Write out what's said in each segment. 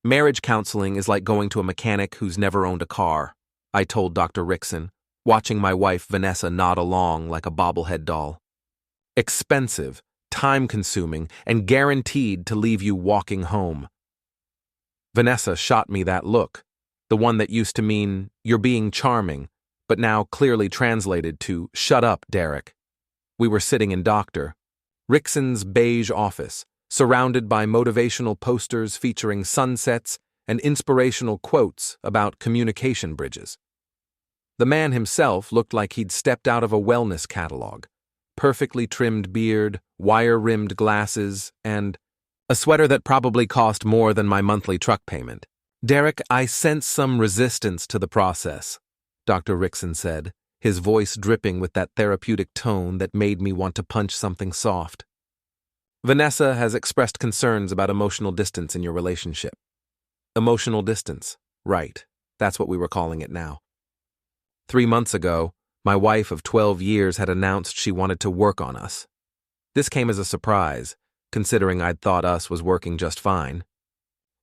Marriage counseling is like going to a mechanic who's never owned a car, I told Dr. Rickson, watching my wife Vanessa nod along like a bobblehead doll. Expensive, time-consuming, and guaranteed to leave you walking home. Vanessa shot me that look, the one that used to mean, "You're being charming," but now clearly translated to, "Shut up, Derek." We were sitting in Dr. Rickson's beige office, surrounded by motivational posters featuring sunsets and inspirational quotes about communication bridges. The man himself looked like he'd stepped out of a wellness catalog. Perfectly trimmed beard, wire-rimmed glasses, and a sweater that probably cost more than my monthly truck payment. "Derek, I sense some resistance to the process," Dr. Rickson said, his voice dripping with that therapeutic tone that made me want to punch something soft. "Vanessa has expressed concerns about emotional distance in your relationship." Emotional distance, right. That's what we were calling it now. 3 months ago, my wife of 12 years had announced she wanted to work on us. This came as a surprise, considering I'd thought us was working just fine.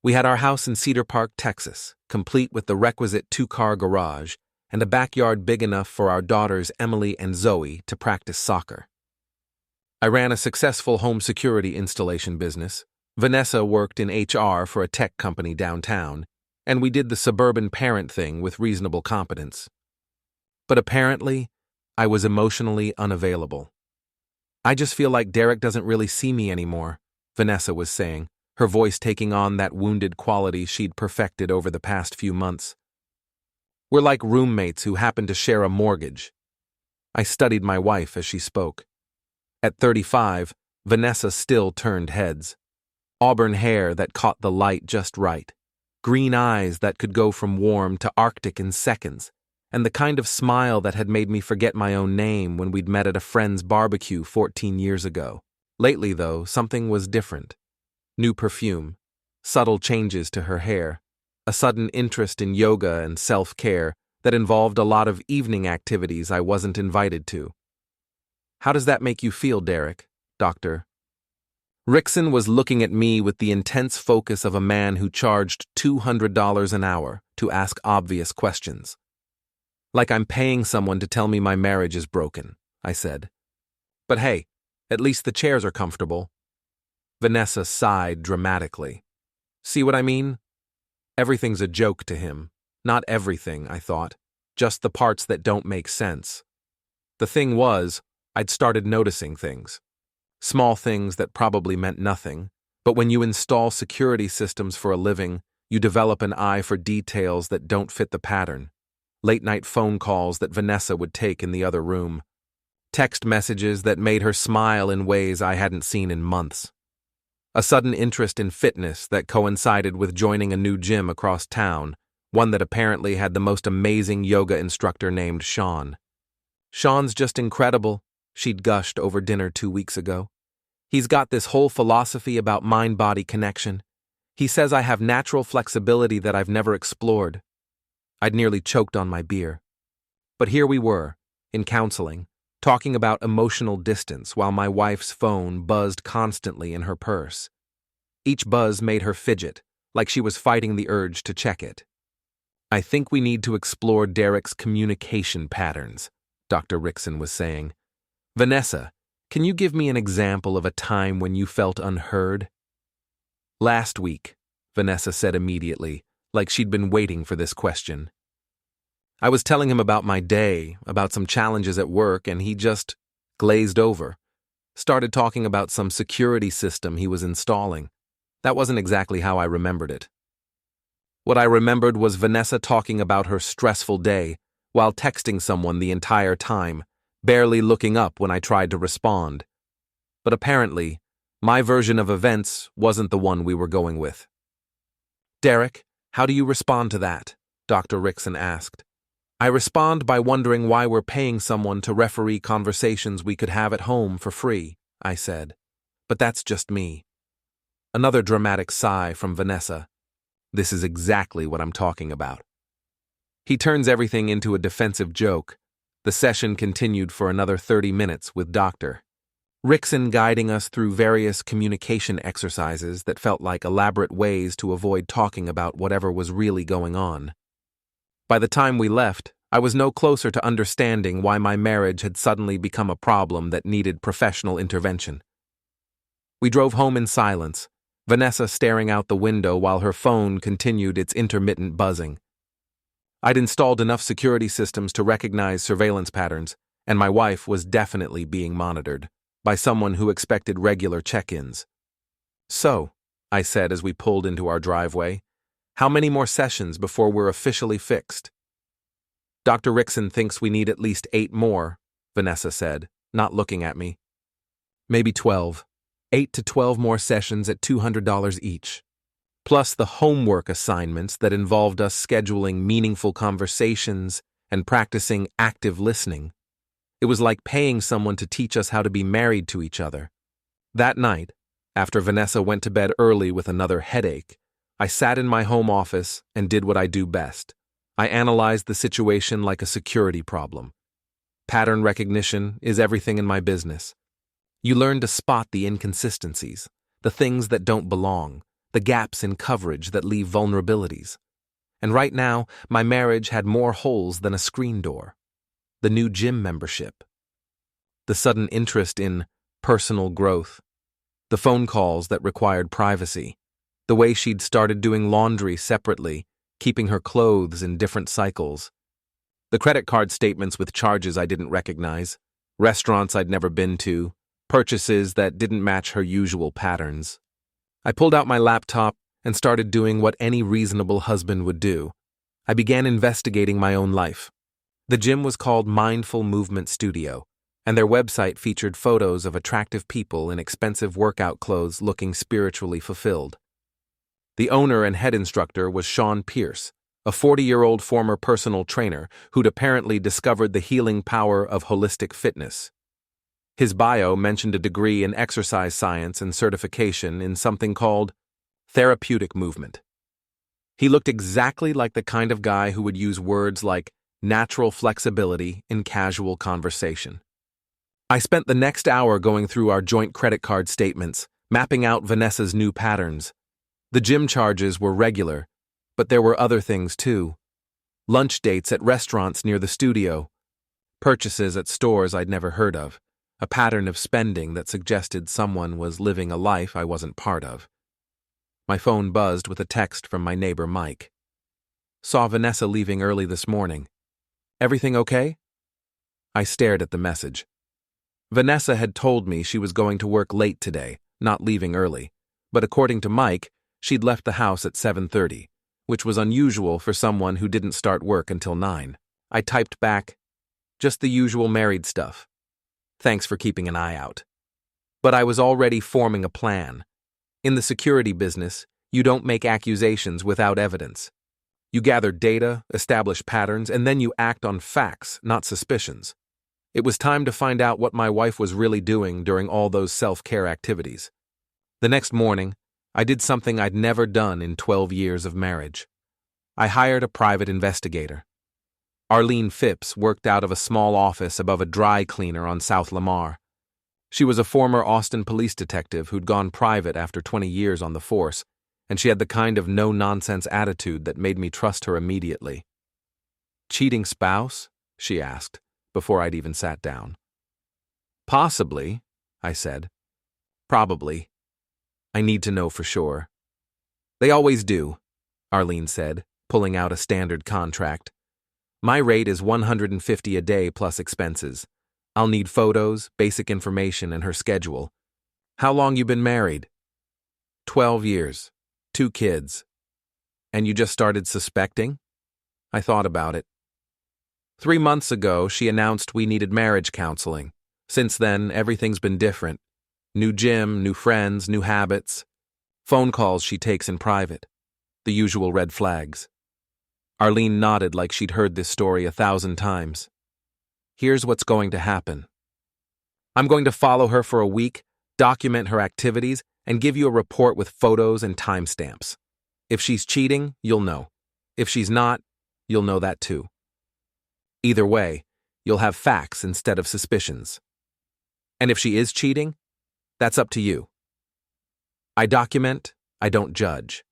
We had our house in Cedar Park, Texas, complete with the requisite 2-car garage and a backyard big enough for our daughters Emily and Zoe to practice soccer. I ran a successful home security installation business. Vanessa worked in HR for a tech company downtown, and we did the suburban parent thing with reasonable competence. But apparently, I was emotionally unavailable. "I just feel like Derek doesn't really see me anymore," Vanessa was saying, her voice taking on that wounded quality she'd perfected over the past few months. "We're like roommates who happen to share a mortgage." I studied my wife as she spoke. At 35, Vanessa still turned heads. Auburn hair that caught the light just right, green eyes that could go from warm to Arctic in seconds, and the kind of smile that had made me forget my own name when we'd met at a friend's barbecue 14 years ago. Lately, though, something was different. New perfume, subtle changes to her hair, a sudden interest in yoga and self-care that involved a lot of evening activities I wasn't invited to. "How does that make you feel, Derek, Doctor?" Rickson was looking at me with the intense focus of a man who charged $200 an hour to ask obvious questions. "Like I'm paying someone to tell me my marriage is broken," I said. "But hey, at least the chairs are comfortable." Vanessa sighed dramatically. "See what I mean? Everything's a joke to him. Not everything, I thought. Just the parts that don't make sense. The thing was, I'd started noticing things. Small things that probably meant nothing, but when you install security systems for a living, you develop an eye for details that don't fit the pattern. Late-night phone calls that Vanessa would take in the other room. Text messages that made her smile in ways I hadn't seen in months. A sudden interest in fitness that coincided with joining a new gym across town, one that apparently had the most amazing yoga instructor named Sean. "Sean's just incredible," she'd gushed over dinner 2 weeks ago. "He's got this whole philosophy about mind-body connection. He says I have natural flexibility that I've never explored." I'd nearly choked on my beer. But here we were, in counseling, talking about emotional distance while my wife's phone buzzed constantly in her purse. Each buzz made her fidget, like she was fighting the urge to check it. "I think we need to explore Derek's communication patterns," Dr. Rickson was saying. "Vanessa, can you give me an example of a time when you felt unheard?" "Last week," Vanessa said immediately, like she'd been waiting for this question. I was telling him about my day, about some challenges at work, and he just glazed over. Started talking about some security system he was installing. That wasn't exactly how I remembered it. What I remembered was Vanessa talking about her stressful day while texting someone the entire time, barely looking up when I tried to respond. But apparently, my version of events wasn't the one we were going with. "Derek, how do you respond to that?" Dr. Rickson asked. "I respond by wondering why we're paying someone to referee conversations we could have at home for free," I said. "But that's just me." Another dramatic sigh from Vanessa. "This is exactly what I'm talking about." He turns everything into a defensive joke. The session continued for another 30 minutes with Dr. Rickson guiding us through various communication exercises that felt like elaborate ways to avoid talking about whatever was really going on. By the time we left, I was no closer to understanding why my marriage had suddenly become a problem that needed professional intervention. We drove home in silence, Vanessa staring out the window while her phone continued its intermittent buzzing. I'd installed enough security systems to recognize surveillance patterns, and my wife was definitely being monitored by someone who expected regular check-ins. "So," I said as we pulled into our driveway, "how many more sessions before we're officially fixed?" "Dr. Rickson thinks we need at least 8 more, Vanessa said, not looking at me. "Maybe 12. 8 to 12 more sessions at $200 each. Plus the homework assignments that involved us scheduling meaningful conversations and practicing active listening. It was like paying someone to teach us how to be married to each other." That night, after Vanessa went to bed early with another headache, I sat in my home office and did what I do best. I analyzed the situation like a security problem. Pattern recognition is everything in my business. You learn to spot the inconsistencies, the things that don't belong, the gaps in coverage that leave vulnerabilities. And right now, my marriage had more holes than a screen door. The new gym membership, the sudden interest in personal growth, the phone calls that required privacy, the way she'd started doing laundry separately, keeping her clothes in different cycles, the credit card statements with charges I didn't recognize, restaurants I'd never been to, purchases that didn't match her usual patterns. I pulled out my laptop and started doing what any reasonable husband would do. I began investigating my own life. The gym was called Mindful Movement Studio, and their website featured photos of attractive people in expensive workout clothes looking spiritually fulfilled. The owner and head instructor was Sean Pierce, a 40-year-old former personal trainer who'd apparently discovered the healing power of holistic fitness. His bio mentioned a degree in exercise science and certification in something called therapeutic movement. He looked exactly like the kind of guy who would use words like natural flexibility in casual conversation. I spent the next hour going through our joint credit card statements, mapping out Vanessa's new patterns. The gym charges were regular, but there were other things too. Lunch dates at restaurants near the studio, purchases at stores I'd never heard of, a pattern of spending that suggested someone was living a life I wasn't part of. My phone buzzed with a text from my neighbor Mike. "Saw Vanessa leaving early this morning. Everything okay?" I stared at the message. Vanessa had told me she was going to work late today, not leaving early, but according to Mike, she'd left the house at 7:30, which was unusual for someone who didn't start work until 9. I typed back, "Just the usual married stuff. Thanks for keeping an eye out." But I was already forming a plan. In the security business, you don't make accusations without evidence. You gather data, establish patterns, and then you act on facts, not suspicions. It was time to find out what my wife was really doing during all those self-care activities. The next morning, I did something I'd never done in 12 years of marriage. I hired a private investigator. Arlene Phipps worked out of a small office above a dry cleaner on South Lamar. She was a former Austin police detective who'd gone private after 20 years on the force, and she had the kind of no-nonsense attitude that made me trust her immediately. "Cheating spouse?" she asked, before I'd even sat down. "Possibly," I said. "Probably. I need to know for sure." "They always do," Arlene said, pulling out a standard contract. "My rate is $150 a day plus expenses. I'll need photos, basic information, and her schedule. How long you been married?" 12 years. 2 kids. "And you just started suspecting?" I thought about it. 3 months ago, she announced we needed marriage counseling. Since then, everything's been different. New gym, new friends, new habits. Phone calls she takes in private. The usual red flags. Arlene nodded like she'd heard this story 1,000 times. "Here's what's going to happen. I'm going to follow her for a week, document her activities, and give you a report with photos and timestamps. If she's cheating, you'll know. If she's not, you'll know that too. Either way, you'll have facts instead of suspicions." And if she is cheating, that's up to you. I document, I don't judge.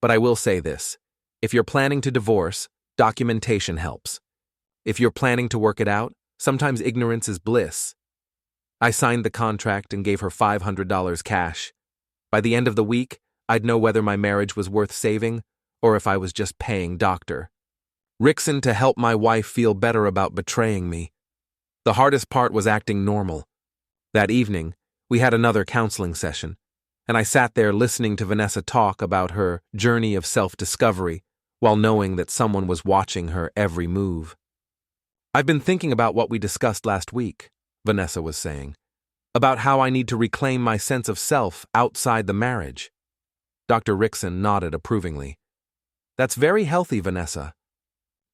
But I will say this. If you're planning to divorce, documentation helps. If you're planning to work it out, sometimes ignorance is bliss. I signed the contract and gave her $500 cash. By the end of the week, I'd know whether my marriage was worth saving or if I was just paying doctor. Rickson to help my wife feel better about betraying me. The hardest part was acting normal. That evening, we had another counseling session, and I sat there listening to Vanessa talk about her journey of self-discovery while knowing that someone was watching her every move. I've been thinking about what we discussed last week, Vanessa was saying, about how I need to reclaim my sense of self outside the marriage. Dr. Rickson nodded approvingly. That's very healthy, Vanessa.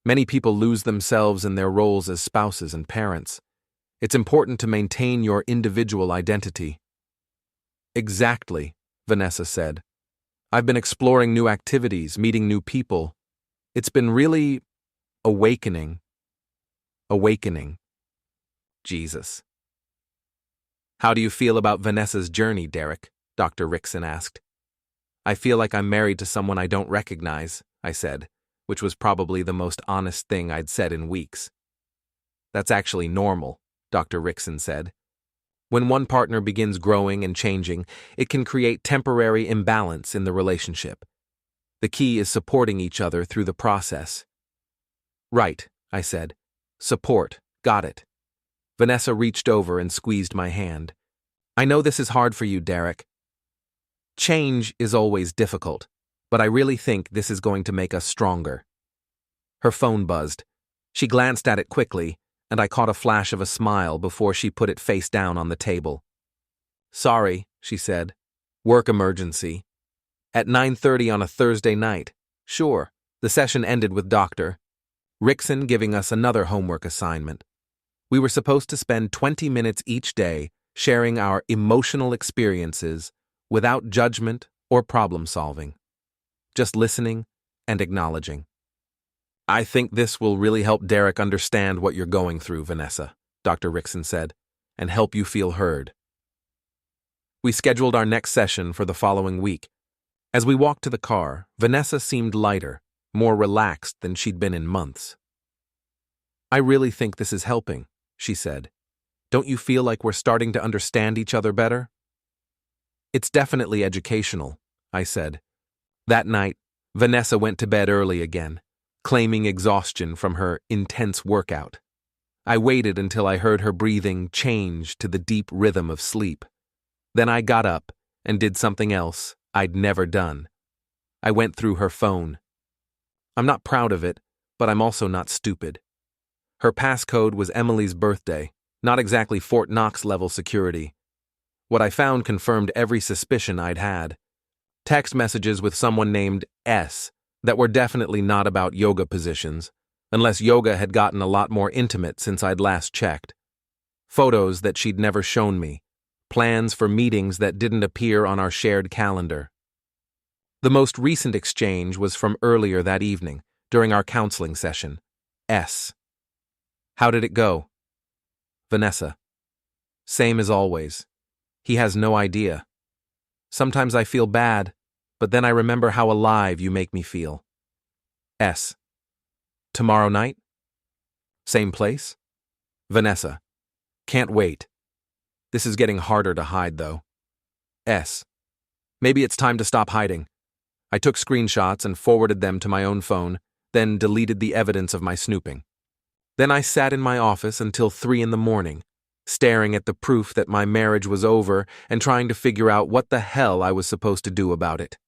Many people lose themselves in their roles as spouses and parents. It's important to maintain your individual identity. Exactly, Vanessa said. I've been exploring new activities, meeting new people. It's been really awakening. Jesus. How do you feel about Vanessa's journey, Derek? Dr. Rickson asked. I feel like I'm married to someone I don't recognize, I said, which was probably the most honest thing I'd said in weeks. That's actually normal, Dr. Rickson said. When one partner begins growing and changing, it can create temporary imbalance in the relationship. The key is supporting each other through the process. Right, I said. Support, got it. Vanessa reached over and squeezed my hand. I know this is hard for you, Derek. Change is always difficult, but I really think this is going to make us stronger. Her phone buzzed. She glanced at it quickly, and I caught a flash of a smile before she put it face down on the table. Sorry, she said. Work emergency. At 9:30 on a Thursday night. Sure, the session ended with Dr. Rickson giving us another homework assignment. We were supposed to spend 20 minutes each day sharing our emotional experiences without judgment or problem solving. Just listening and acknowledging. I think this will really help Derek understand what you're going through, Vanessa, Dr. Rickson said, and help you feel heard. We scheduled our next session for the following week. As we walked to the car, Vanessa seemed lighter, more relaxed than she'd been in months. I really think this is helping, she said. Don't you feel like we're starting to understand each other better? It's definitely educational, I said. That night, Vanessa went to bed early again, claiming exhaustion from her intense workout. I waited until I heard her breathing change to the deep rhythm of sleep. Then I got up and did something else I'd never done. I went through her phone. I'm not proud of it, but I'm also not stupid. Her passcode was Emily's birthday, not exactly Fort Knox level security. What I found confirmed every suspicion I'd had. Text messages with someone named S that were definitely not about yoga positions, unless yoga had gotten a lot more intimate since I'd last checked. Photos that she'd never shown me. Plans for meetings that didn't appear on our shared calendar. The most recent exchange was from earlier that evening, during our counseling session. S. How did it go? Vanessa. Same as always. He has no idea. Sometimes I feel bad, but then I remember how alive you make me feel. S. Tomorrow night? Same place? Vanessa. Can't wait. This is getting harder to hide, though. S. Maybe it's time to stop hiding. I took screenshots and forwarded them to my own phone, then deleted the evidence of my snooping. Then I sat in my office until 3 a.m, staring at the proof that my marriage was over and trying to figure out what the hell I was supposed to do about it.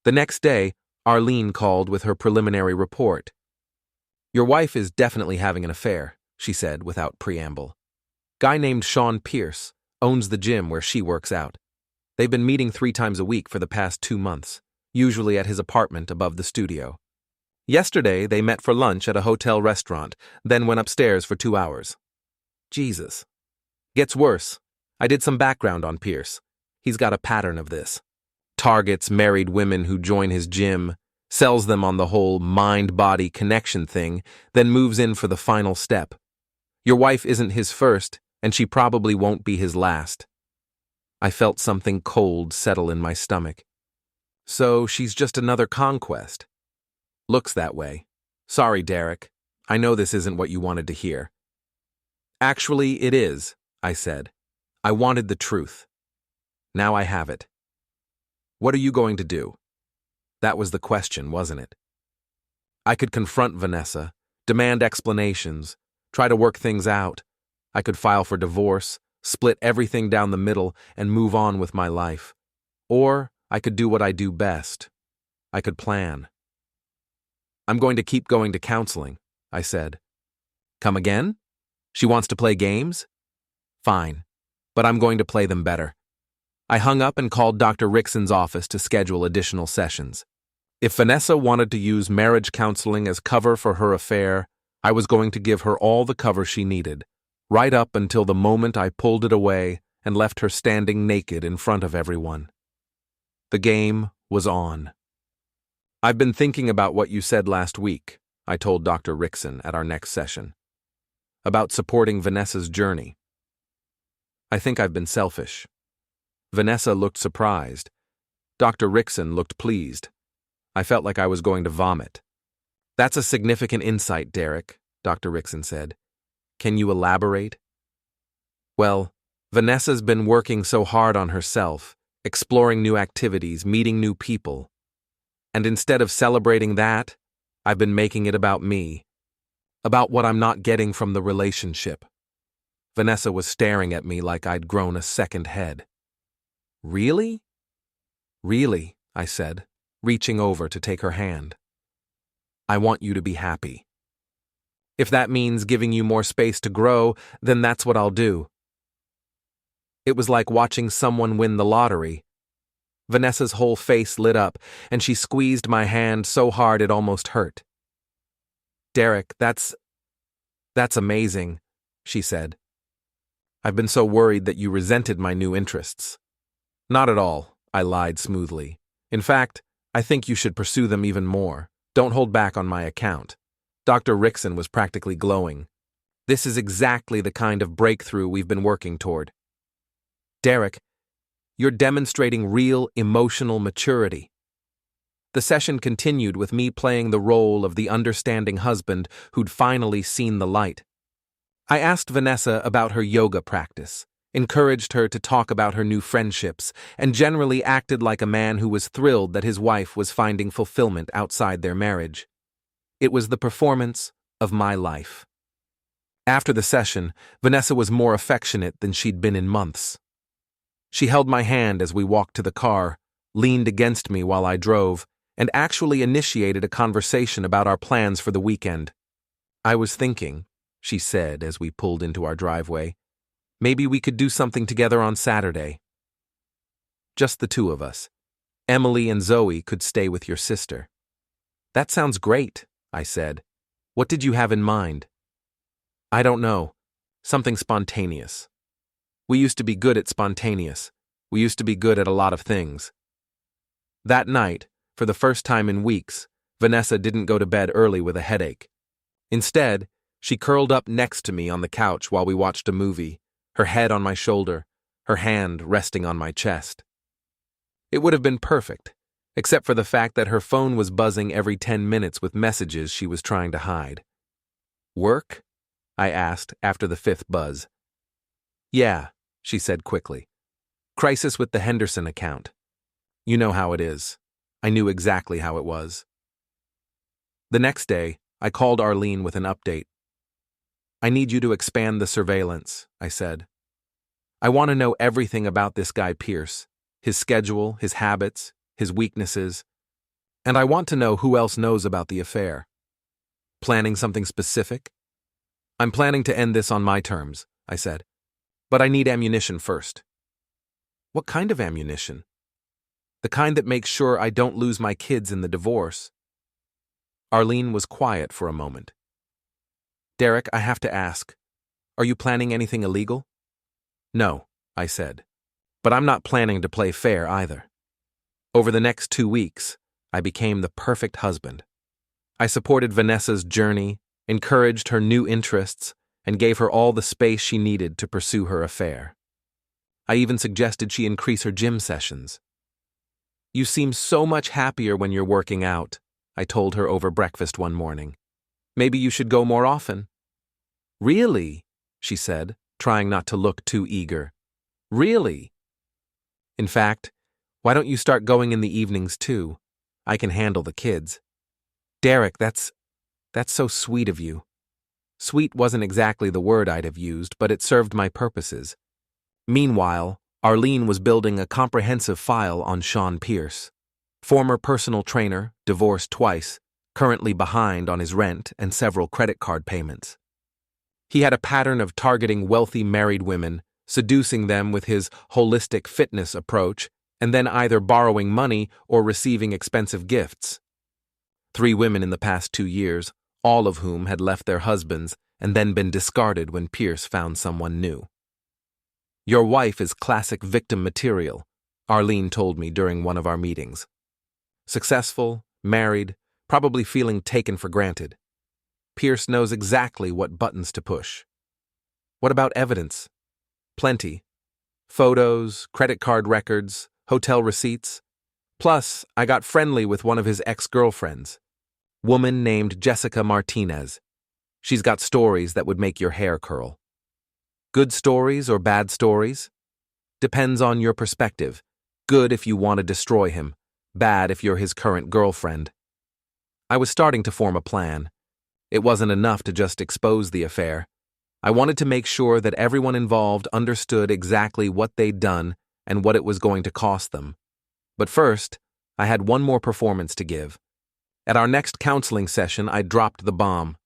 The next day, Arlene called with her preliminary report. Your wife is definitely having an affair, she said without preamble. Guy named Sean Pierce owns the gym where she works out. They've been meeting 3 times a week for the past 2 months, usually at his apartment above the studio. Yesterday, they met for lunch at a hotel restaurant, then went upstairs for 2 hours. Jesus. Gets worse. I did some background on Pierce. He's got a pattern of this. Targets married women who join his gym, sells them on the whole mind-body connection thing, then moves in for the final step. Your wife isn't his first, and she probably won't be his last. I felt something cold settle in my stomach. So she's just another conquest. Looks that way. Sorry, Derek. I know this isn't what you wanted to hear. Actually, it is, I said. I wanted the truth. Now I have it. What are you going to do? That was the question, wasn't it? I could confront Vanessa, demand explanations, try to work things out. I could file for divorce, split everything down the middle, and move on with my life. Or I could do what I do best. I could plan. I'm going to keep going to counseling, I said. Come again? She wants to play games? Fine, but I'm going to play them better. I hung up and called Dr. Rickson's office to schedule additional sessions. If Vanessa wanted to use marriage counseling as cover for her affair, I was going to give her all the cover she needed, right up until the moment I pulled it away and left her standing naked in front of everyone. The game was on. I've been thinking about what you said last week, I told Dr. Rickson at our next session. About supporting Vanessa's journey. I think I've been selfish. Vanessa looked surprised. Dr. Rickson looked pleased. I felt like I was going to vomit. That's a significant insight, Derek, Dr. Rickson said. Can you elaborate? Well, Vanessa's been working so hard on herself, exploring new activities, meeting new people. And instead of celebrating that, I've been making it about me, about what I'm not getting from the relationship. Vanessa was staring at me like I'd grown a second head. Really? Really, I said, reaching over to take her hand. I want you to be happy. If that means giving you more space to grow, then that's what I'll do. It was like watching someone win the lottery. Vanessa's whole face lit up, and she squeezed my hand so hard it almost hurt. Derek, that's amazing, she said. I've been so worried that you resented my new interests. Not at all, I lied smoothly. In fact, I think you should pursue them even more. Don't hold back on my account. Dr. Rickson was practically glowing. This is exactly the kind of breakthrough we've been working toward. Derek, you're demonstrating real emotional maturity. The session continued with me playing the role of the understanding husband who'd finally seen the light. I asked Vanessa about her yoga practice, encouraged her to talk about her new friendships, and generally acted like a man who was thrilled that his wife was finding fulfillment outside their marriage. It was the performance of my life. After the session, Vanessa was more affectionate than she'd been in months. She held my hand as we walked to the car, leaned against me while I drove, and actually initiated a conversation about our plans for the weekend. I was thinking, she said as we pulled into our driveway, maybe we could do something together on Saturday. Just the two of us. Emily and Zoe could stay with your sister. That sounds great, I said. What did you have in mind? I don't know. Something spontaneous. We used to be good at spontaneous. We used to be good at a lot of things. That night, for the first time in weeks, Vanessa didn't go to bed early with a headache. Instead, she curled up next to me on the couch while we watched a movie, her head on my shoulder, her hand resting on my chest. It would have been perfect, except for the fact that her phone was buzzing every 10 minutes with messages she was trying to hide. Work? I asked after the fifth buzz. Yeah, she said quickly. Crisis with the Henderson account. You know how it is. I knew exactly how it was. The next day, I called Arlene with an update. I need you to expand the surveillance, I said. I want to know everything about this guy Pierce, his schedule, his habits, his weaknesses, and I want to know who else knows about the affair. Planning something specific? I'm planning to end this on my terms, I said. But I need ammunition first. What kind of ammunition? The kind that makes sure I don't lose my kids in the divorce. Arlene was quiet for a moment. Derek, I have to ask, are you planning anything illegal? No, I said. But I'm not planning to play fair either. Over the next 2 weeks, I became the perfect husband. I supported Vanessa's journey, encouraged her new interests, and gave her all the space she needed to pursue her affair. I even suggested she increase her gym sessions. "You seem so much happier when you're working out," I told her over breakfast one morning. "Maybe you should go more often." "Really?" she said, trying not to look too eager. "Really? In fact, why don't you start going in the evenings too? I can handle the kids." "Derek, that's so sweet of you." Sweet wasn't exactly the word I'd have used, but it served my purposes. Meanwhile, Arlene was building a comprehensive file on Sean Pierce, former personal trainer, divorced twice, currently behind on his rent and several credit card payments. He had a pattern of targeting wealthy married women, seducing them with his holistic fitness approach, and then either borrowing money or receiving expensive gifts. 3 women in the past 2 years, all of whom had left their husbands and then been discarded when Pierce found someone new. "Your wife is classic victim material," Arlene told me during one of our meetings. "Successful, married, probably feeling taken for granted. Pierce knows exactly what buttons to push." "What about evidence?" "Plenty. Photos, credit card records, hotel receipts. Plus, I got friendly with one of his ex-girlfriends, woman named Jessica Martinez. She's got stories that would make your hair curl." "Good stories or bad stories?" "Depends on your perspective. Good if you want to destroy him. Bad if you're his current girlfriend." I was starting to form a plan. It wasn't enough to just expose the affair. I wanted to make sure that everyone involved understood exactly what they'd done and what it was going to cost them. But first, I had one more performance to give. At our next counseling session, I dropped the bomb.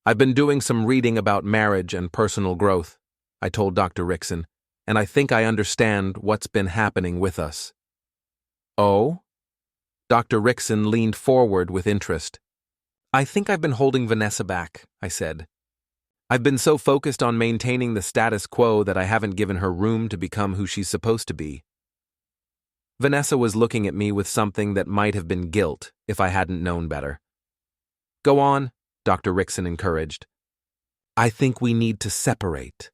"I've been doing some reading about marriage and personal growth," I told Dr. Rickson, "and I think I understand what's been happening with us." "Oh?" Dr. Rickson leaned forward with interest. "I think I've been holding Vanessa back," I said. "I've been so focused on maintaining the status quo that I haven't given her room to become who she's supposed to be." Vanessa was looking at me with something that might have been guilt if I hadn't known better. "Go on," Dr. Rickson encouraged. "I think we need to separate."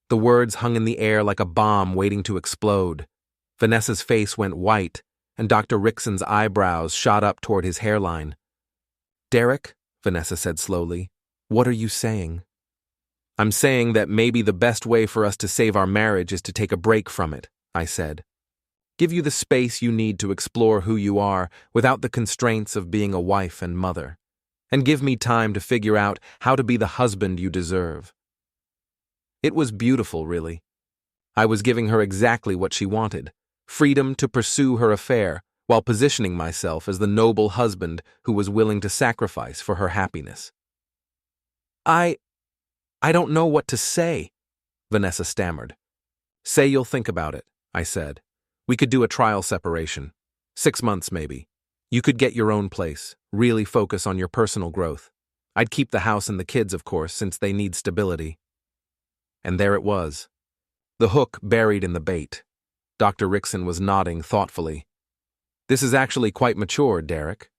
The words hung in the air like a bomb waiting to explode. Vanessa's face went white, and Dr. Rickson's eyebrows shot up toward his hairline. "Derek," Vanessa said slowly, "what are you saying?" "I'm saying that maybe the best way for us to save our marriage is to take a break from it," I said. "Give you the space you need to explore who you are without the constraints of being a wife and mother. And give me time to figure out how to be the husband you deserve." It was beautiful, really. I was giving her exactly what she wanted, freedom to pursue her affair while positioning myself as the noble husband who was willing to sacrifice for her happiness. I don't know what to say," Vanessa stammered. "Say you'll think about it," I said. "We could do a trial separation. 6 months, maybe. You could get your own place, really focus on your personal growth. I'd keep the house and the kids, of course, since they need stability." And there it was. The hook buried in the bait. Dr. Rickson was nodding thoughtfully. "This is actually quite mature, Derek.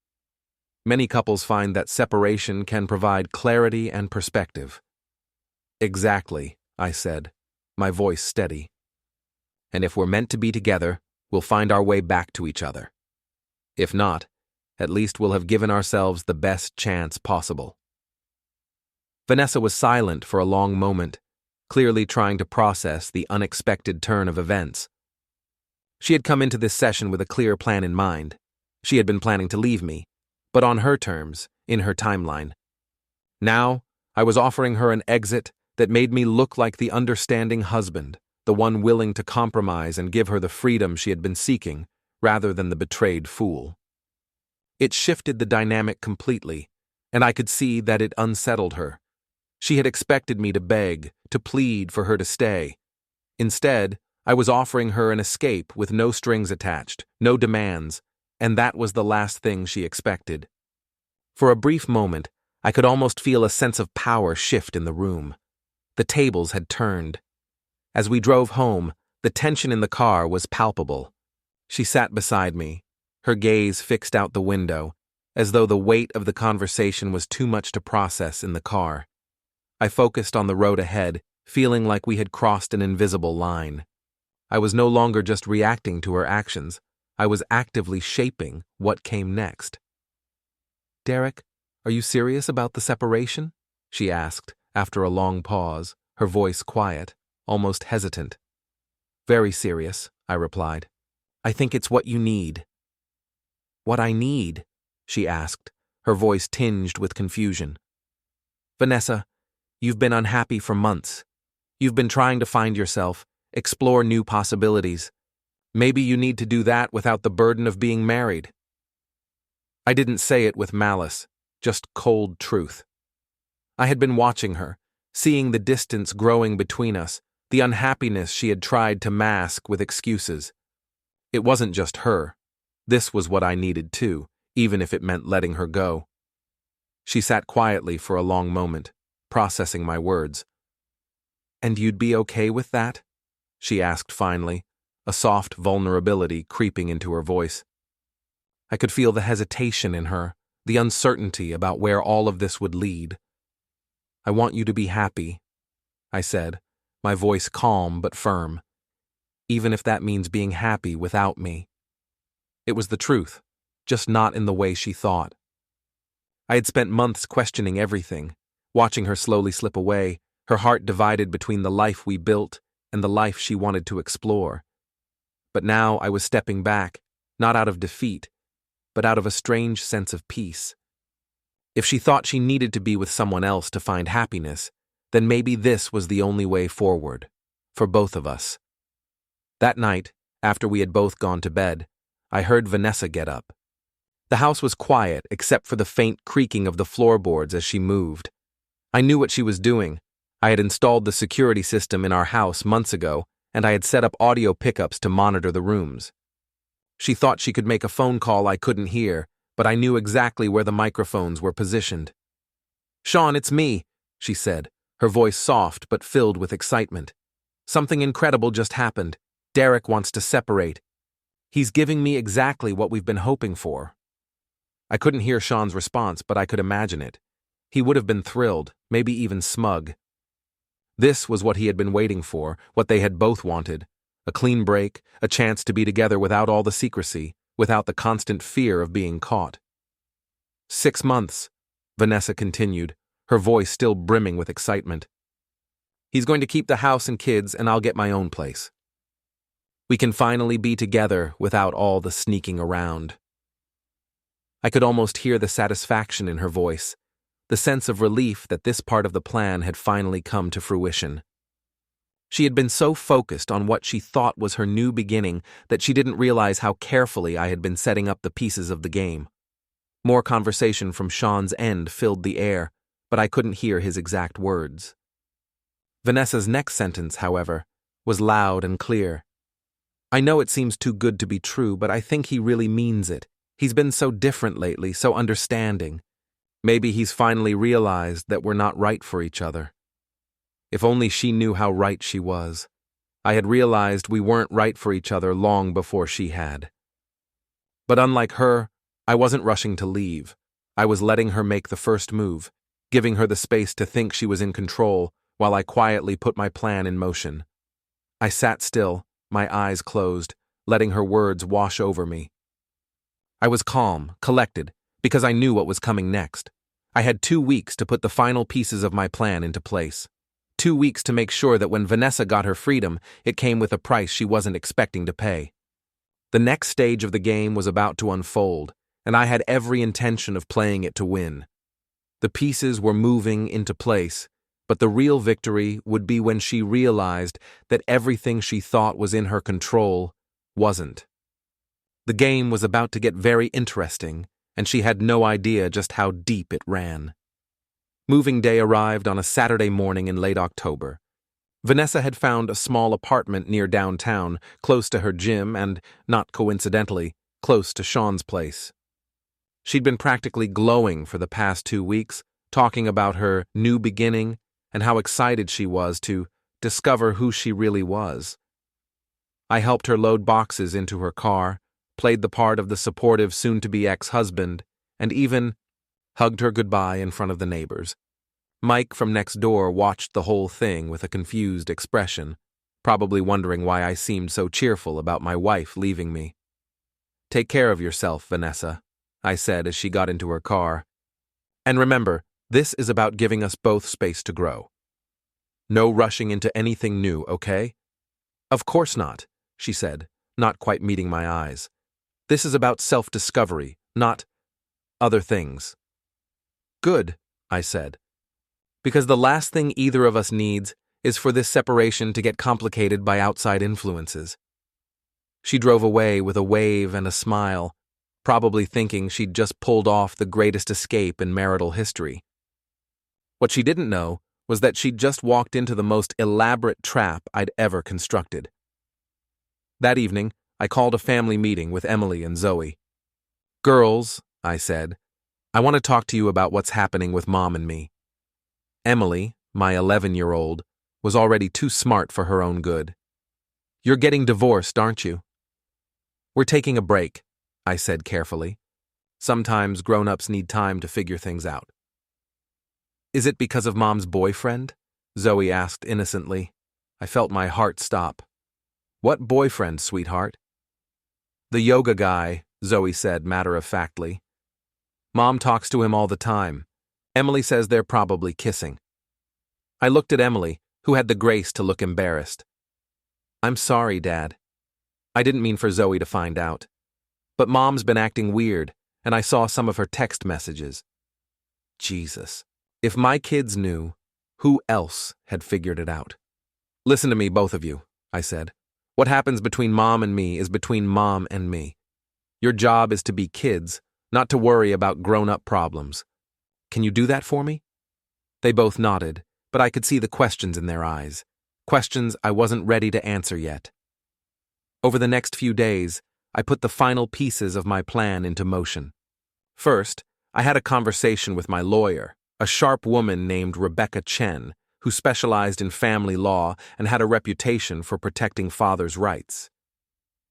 Many couples find that separation can provide clarity and perspective." "Exactly," I said, my voice steady. "And if we're meant to be together, we'll find our way back to each other. If not, at least we'll have given ourselves the best chance possible." Vanessa was silent for a long moment, clearly trying to process the unexpected turn of events. She had come into this session with a clear plan in mind. She had been planning to leave me, but on her terms, in her timeline. Now, I was offering her an exit that made me look like the understanding husband, the one willing to compromise and give her the freedom she had been seeking, rather than the betrayed fool. It shifted the dynamic completely, and I could see that it unsettled her. She had expected me to beg, to plead for her to stay. Instead, I was offering her an escape with no strings attached, no demands, and that was the last thing she expected. For a brief moment, I could almost feel a sense of power shift in the room. The tables had turned. As we drove home, the tension in the car was palpable. She sat beside me, her gaze fixed out the window, as though the weight of the conversation was too much to process in the car. I focused on the road ahead, feeling like we had crossed an invisible line. I was no longer just reacting to her actions. I was actively shaping what came next. "Derek, are you serious about the separation?" she asked, after a long pause, her voice quiet, almost hesitant. "Very serious," I replied. "I think it's what you need." "What I need?" she asked, her voice tinged with confusion. "Vanessa, you've been unhappy for months. You've been trying to find yourself, explore new possibilities. Maybe you need to do that without the burden of being married." I didn't say it with malice, just cold truth. I had been watching her, seeing the distance growing between us, the unhappiness she had tried to mask with excuses. It wasn't just her. This was what I needed too, even if it meant letting her go. She sat quietly for a long moment, processing my words. "And you'd be okay with that?" she asked finally, a soft vulnerability creeping into her voice. I could feel the hesitation in her, the uncertainty about where all of this would lead. "I want you to be happy," I said, my voice calm but firm, "even if that means being happy without me." It was the truth, just not in the way she thought. I had spent months questioning everything, watching her slowly slip away, her heart divided between the life we built and the life she wanted to explore. But now I was stepping back, not out of defeat, but out of a strange sense of peace. If she thought she needed to be with someone else to find happiness, then maybe this was the only way forward, for both of us. That night, after we had both gone to bed, I heard Vanessa get up. The house was quiet except for the faint creaking of the floorboards as she moved. I knew what she was doing. I had installed the security system in our house months ago, and I had set up audio pickups to monitor the rooms. She thought she could make a phone call I couldn't hear, but I knew exactly where the microphones were positioned. "Sean, it's me," she said, her voice soft but filled with excitement. "Something incredible just happened. Derek wants to separate. He's giving me exactly what we've been hoping for." I couldn't hear Sean's response, but I could imagine it. He would have been thrilled, maybe even smug. This was what he had been waiting for, what they had both wanted. A clean break, a chance to be together without all the secrecy, without the constant fear of being caught. 6 months, Vanessa continued, her voice still brimming with excitement. "He's going to keep the house and kids, and I'll get my own place. We can finally be together without all the sneaking around." I could almost hear the satisfaction in her voice, the sense of relief that this part of the plan had finally come to fruition. She had been so focused on what she thought was her new beginning that she didn't realize how carefully I had been setting up the pieces of the game. More conversation from Sean's end filled the air, but I couldn't hear his exact words. Vanessa's next sentence, however, was loud and clear. "I know it seems too good to be true, but I think he really means it. He's been so different lately, so understanding. Maybe he's finally realized that we're not right for each other." If only she knew how right she was. I had realized we weren't right for each other long before she had. But unlike her, I wasn't rushing to leave. I was letting her make the first move, giving her the space to think she was in control while I quietly put my plan in motion. I sat still, my eyes closed, letting her words wash over me. I was calm, collected, because I knew what was coming next. I had 2 weeks to put the final pieces of my plan into place. 2 weeks to make sure that when Vanessa got her freedom, it came with a price she wasn't expecting to pay. The next stage of the game was about to unfold, and I had every intention of playing it to win. The pieces were moving into place, but the real victory would be when she realized that everything she thought was in her control wasn't. The game was about to get very interesting, and she had no idea just how deep it ran. Moving day arrived on a Saturday morning in late October. Vanessa had found a small apartment near downtown, close to her gym and, not coincidentally, close to Sean's place. She'd been practically glowing for the past 2 weeks, talking about her new beginning and how excited she was to discover who she really was. I helped her load boxes into her car, played the part of the supportive soon-to-be ex-husband, and even hugged her goodbye in front of the neighbors. Mike from next door watched the whole thing with a confused expression, probably wondering why I seemed so cheerful about my wife leaving me. "Take care of yourself, Vanessa," I said as she got into her car. "And remember, this is about giving us both space to grow. No rushing into anything new, okay?" "Of course not," she said, not quite meeting my eyes. "This is about self-discovery, not other things." "Good," I said. "Because the last thing either of us needs is for this separation to get complicated by outside influences." She drove away with a wave and a smile, probably thinking she'd just pulled off the greatest escape in marital history. What she didn't know was that she'd just walked into the most elaborate trap I'd ever constructed. That evening, I called a family meeting with Emily and Zoe. "Girls," I said, "I want to talk to you about what's happening with Mom and me." Emily, my 11-year-old, was already too smart for her own good. "You're getting divorced, aren't you?" "We're taking a break," I said carefully. "Sometimes grown-ups need time to figure things out." "Is it because of Mom's boyfriend?" Zoe asked innocently. I felt my heart stop. "What boyfriend, sweetheart?" "The yoga guy," Zoe said matter-of-factly. "Mom talks to him all the time. Emily says they're probably kissing." I looked at Emily, who had the grace to look embarrassed. "I'm sorry, Dad. I didn't mean for Zoe to find out. But Mom's been acting weird, and I saw some of her text messages." Jesus. If my kids knew, who else had figured it out? "Listen to me, both of you," I said. "What happens between Mom and me is between Mom and me. Your job is to be kids, not to worry about grown-up problems. Can you do that for me?" They both nodded, but I could see the questions in their eyes. Questions I wasn't ready to answer yet. Over the next few days, I put the final pieces of my plan into motion. First, I had a conversation with my lawyer, a sharp woman named Rebecca Chen, who specialized in family law and had a reputation for protecting fathers' rights.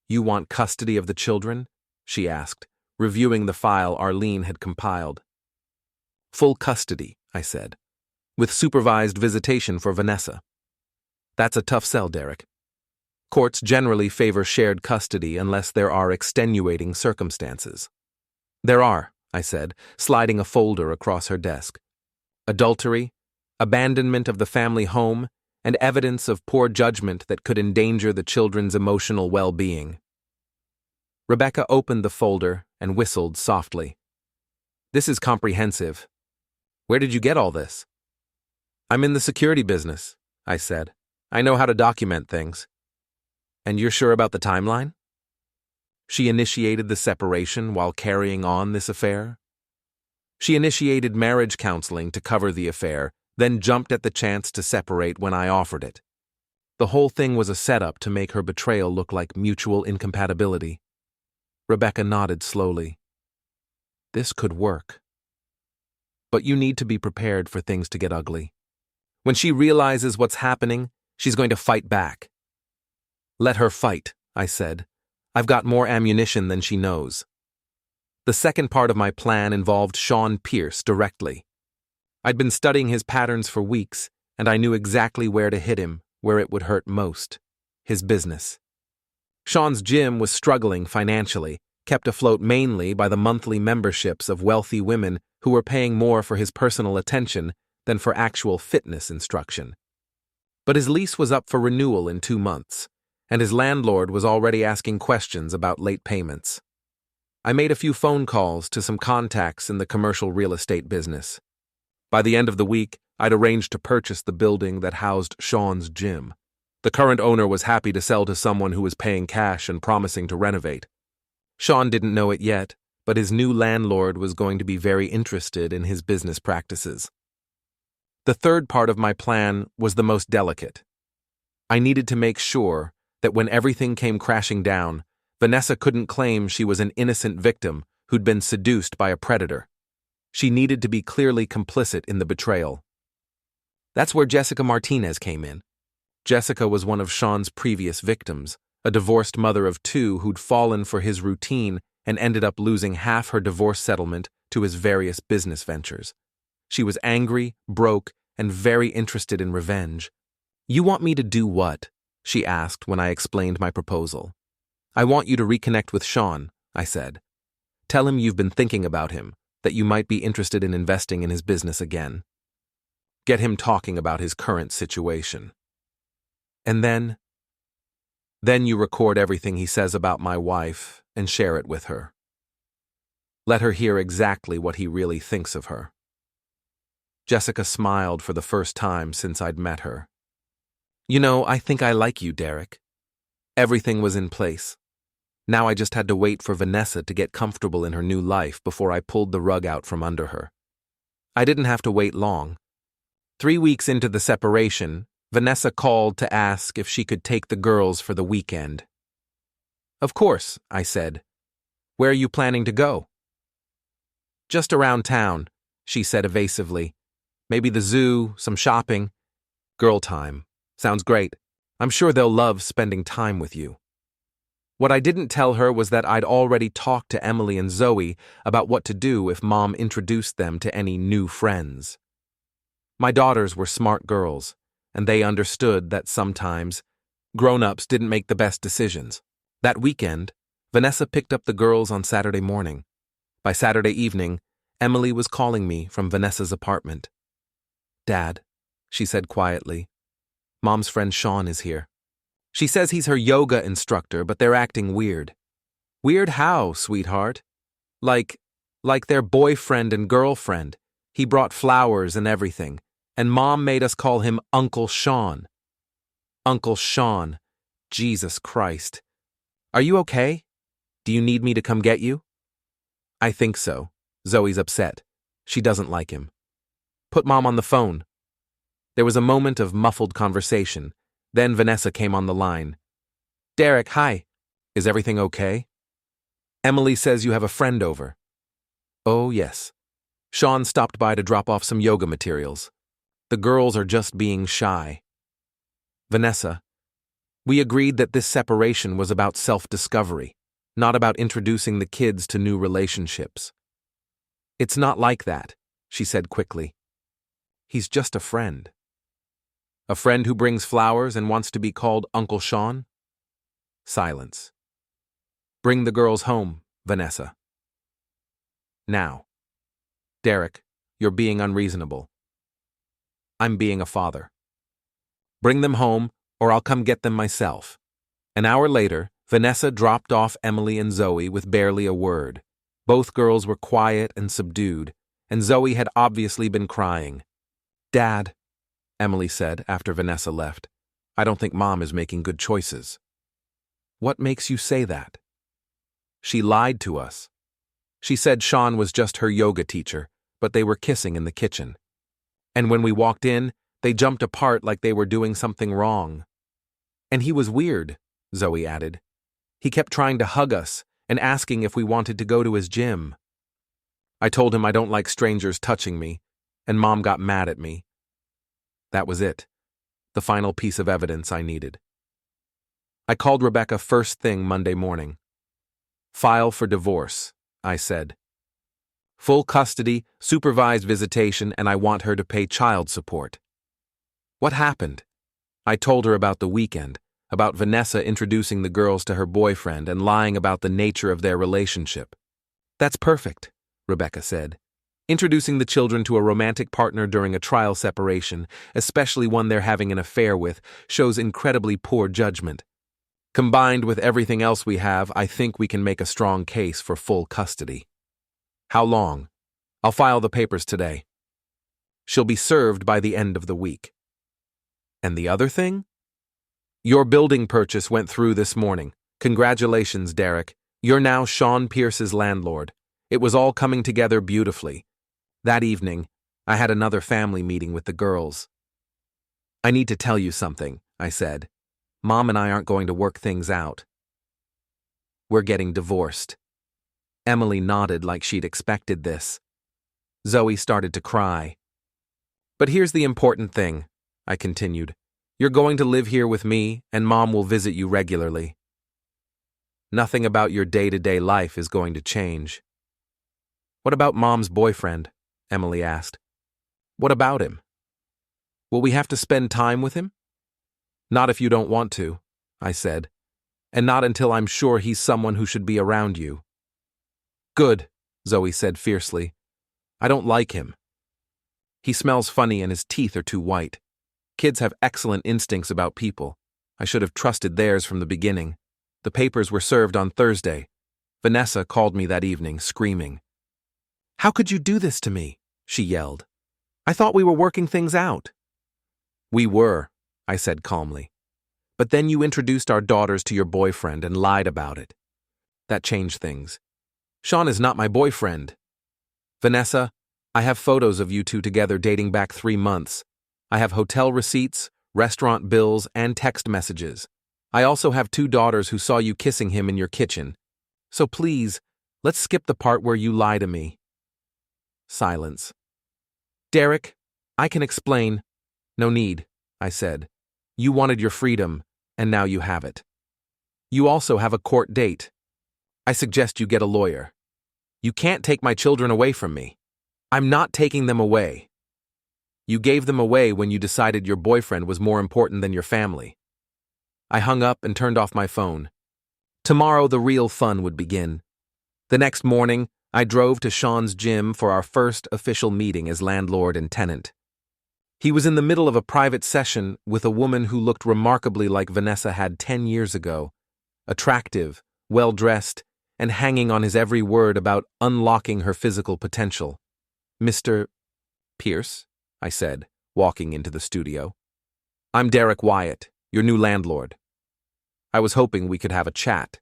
"You want custody of the children?" she asked, reviewing the file Arlene had compiled. "Full custody," I said, "with supervised visitation for Vanessa." "That's a tough sell, Derek. Courts generally favor shared custody unless there are extenuating circumstances." "There are," I said, sliding a folder across her desk. "Adultery, abandonment of the family home, and evidence of poor judgment that could endanger the children's emotional well-being." Rebecca opened the folder and whistled softly. "This is comprehensive. Where did you get all this?" "I'm in the security business," I said. "I know how to document things." "And you're sure about the timeline?" She initiated the separation while carrying on this affair. She initiated marriage counseling to cover the affair, then jumped at the chance to separate when I offered it. The whole thing was a setup to make her betrayal look like mutual incompatibility. Rebecca nodded slowly. "This could work. But you need to be prepared for things to get ugly. When she realizes what's happening, she's going to fight back." "Let her fight," I said. "I've got more ammunition than she knows." The second part of my plan involved Sean Pierce directly. I'd been studying his patterns for weeks, and I knew exactly where to hit him, where it would hurt most: his business. Sean's gym was struggling financially, kept afloat mainly by the monthly memberships of wealthy women who were paying more for his personal attention than for actual fitness instruction. But his lease was up for renewal in 2 months, and his landlord was already asking questions about late payments. I made a few phone calls to some contacts in the commercial real estate business. By the end of the week, I'd arranged to purchase the building that housed Sean's gym. The current owner was happy to sell to someone who was paying cash and promising to renovate. Sean didn't know it yet, but his new landlord was going to be very interested in his business practices. The third part of my plan was the most delicate. I needed to make sure that when everything came crashing down, Vanessa couldn't claim she was an innocent victim who'd been seduced by a predator. She needed to be clearly complicit in the betrayal. That's where Jessica Martinez came in. Jessica was one of Sean's previous victims, a divorced mother of 2 who'd fallen for his routine and ended up losing half her divorce settlement to his various business ventures. She was angry, broke, and very interested in revenge. "You want me to do what?" she asked when I explained my proposal. "I want you to reconnect with Sean," I said. "Tell him you've been thinking about him, that you might be interested in investing in his business again. Get him talking about his current situation. And then you record everything he says about my wife and share it with her. Let her hear exactly what he really thinks of her." Jessica smiled for the first time since I'd met her. "You know, I think I like you, Derek." Everything was in place. Now I just had to wait for Vanessa to get comfortable in her new life before I pulled the rug out from under her. I didn't have to wait long. 3 weeks into the separation, Vanessa called to ask if she could take the girls for the weekend. "Of course," I said. "Where are you planning to go?" "Just around town," she said evasively. "Maybe the zoo, some shopping." "Girl time. Sounds great. I'm sure they'll love spending time with you." What I didn't tell her was that I'd already talked to Emily and Zoe about what to do if Mom introduced them to any new friends. My daughters were smart girls, and they understood that sometimes grown-ups didn't make the best decisions. That weekend, Vanessa picked up the girls on Saturday morning. By Saturday evening, Emily was calling me from Vanessa's apartment. "Dad," she said quietly, "Mom's friend Sean is here. She says he's her yoga instructor, but they're acting weird." "Weird how, sweetheart?" Like their boyfriend and girlfriend. He brought flowers and everything, and Mom made us call him Uncle Sean." "Uncle Sean. Jesus Christ. Are you okay? Do you need me to come get you?" "I think so. Zoe's upset. She doesn't like him. Put Mom on the phone." There was a moment of muffled conversation. Then Vanessa came on the line. "Derek, hi. Is everything okay?" "Emily says you have a friend over." "Oh, yes. Sean stopped by to drop off some yoga materials. The girls are just being shy." "Vanessa, we agreed that this separation was about self-discovery, not about introducing the kids to new relationships." "It's not like that," she said quickly. "He's just a friend." "A friend who brings flowers and wants to be called Uncle Sean?" Silence. "Bring the girls home, Vanessa." "Now." "Derek, you're being unreasonable." "I'm being a father." "Bring them home, or I'll come get them myself." An hour later, Vanessa dropped off Emily and Zoe with barely a word. Both girls were quiet and subdued, and Zoe had obviously been crying. "Dad," Emily said after Vanessa left, "I don't think Mom is making good choices." "What makes you say that?" "She lied to us. She said Sean was just her yoga teacher, but they were kissing in the kitchen. And when we walked in, they jumped apart like they were doing something wrong. And he was weird," Zoe added. "He kept trying to hug us and asking if we wanted to go to his gym. I told him I don't like strangers touching me, and Mom got mad at me." That was it, the final piece of evidence I needed. I called Rebecca first thing Monday morning. "File for divorce," I said. "Full custody, supervised visitation, and I want her to pay child support." "What happened?" I told her about the weekend, about Vanessa introducing the girls to her boyfriend and lying about the nature of their relationship. "That's perfect," Rebecca said. "Introducing the children to a romantic partner during a trial separation, especially one they're having an affair with, shows incredibly poor judgment. Combined with everything else we have, I think we can make a strong case for full custody." "How long?" "I'll file the papers today." "She'll be served by the end of the week." "And the other thing?" "Your building purchase went through this morning. Congratulations, Derek. You're now Sean Pierce's landlord. It was all coming together beautifully. That evening, I had another family meeting with the girls. "I need to tell you something," I said. "Mom and I aren't going to work things out. We're getting divorced." Emily nodded like she'd expected this. Zoe started to cry. "But here's the important thing," I continued. "You're going to live here with me, and Mom will visit you regularly. Nothing about your day-to-day life is going to change." "What about Mom's boyfriend?" Emily asked. "What about him?" Will we have to spend time with him? Not if you don't want to, I said, and not until I'm sure he's someone who should be around you. Good, Zoe said fiercely. I don't like him. He smells funny and his teeth are too white. Kids have excellent instincts about people. I should have trusted theirs from the beginning. The papers were served on Thursday. Vanessa called me that evening, screaming. How could you do this to me? She yelled. I thought we were working things out. We were, I said calmly. But then you introduced our daughters to your boyfriend and lied about it. That changed things. Sean is not my boyfriend. Vanessa, I have photos of you two together dating back 3 months. I have hotel receipts, restaurant bills, and text messages. I also have 2 daughters who saw you kissing him in your kitchen. So please, let's skip the part where you lie to me. Silence. Derek, I can explain. No need, I said. You wanted your freedom, and now you have it. You also have a court date. I suggest you get a lawyer. You can't take my children away from me. I'm not taking them away. You gave them away when you decided your boyfriend was more important than your family. I hung up and turned off my phone. Tomorrow the real fun would begin. The next morning, I drove to Sean's gym for our first official meeting as landlord and tenant. He was in the middle of a private session with a woman who looked remarkably like Vanessa had 10 years ago, attractive, well-dressed, and hanging on his every word about unlocking her physical potential. Mr. Pierce, I said, walking into the studio. I'm Derek Wyatt, your new landlord. I was hoping we could have a chat.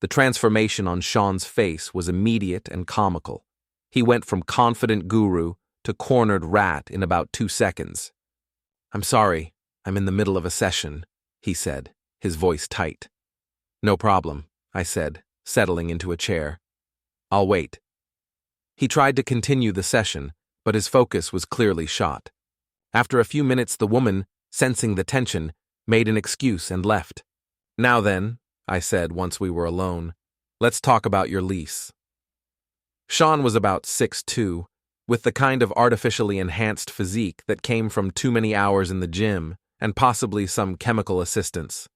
The transformation on Sean's face was immediate and comical. He went from confident guru to cornered rat in about 2 seconds. I'm sorry, I'm in the middle of a session, he said, his voice tight. No problem, I said, settling into a chair. I'll wait. He tried to continue the session, but his focus was clearly shot. After a few minutes, the woman, sensing the tension, made an excuse and left. Now then, I said once we were alone, let's talk about your lease. Sean was about 6'2", with the kind of artificially enhanced physique that came from too many hours in the gym and possibly some chemical assistance.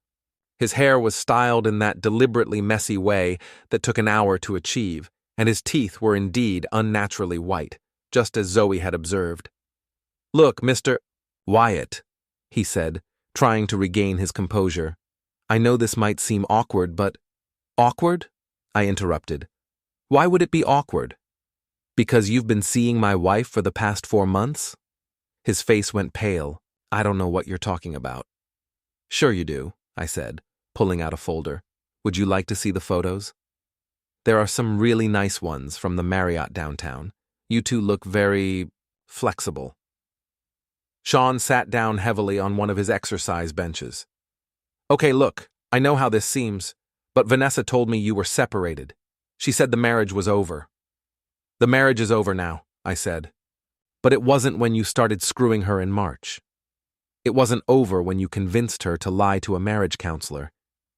His hair was styled in that deliberately messy way that took an hour to achieve, and his teeth were indeed unnaturally white, just as Zoe had observed. Look, Mr. Wyatt, he said, trying to regain his composure. I know this might seem awkward, but… Awkward? I interrupted. Why would it be awkward? Because you've been seeing my wife for the past 4 months? His face went pale. I don't know what you're talking about. Sure you do, I said, pulling out a folder. Would you like to see the photos? There are some really nice ones from the Marriott downtown. You two look very… flexible. Sean sat down heavily on one of his exercise benches. Okay, look, I know how this seems, but Vanessa told me you were separated. She said the marriage was over. The marriage is over now, I said. But it wasn't when you started screwing her in March. It wasn't over when you convinced her to lie to a marriage counselor,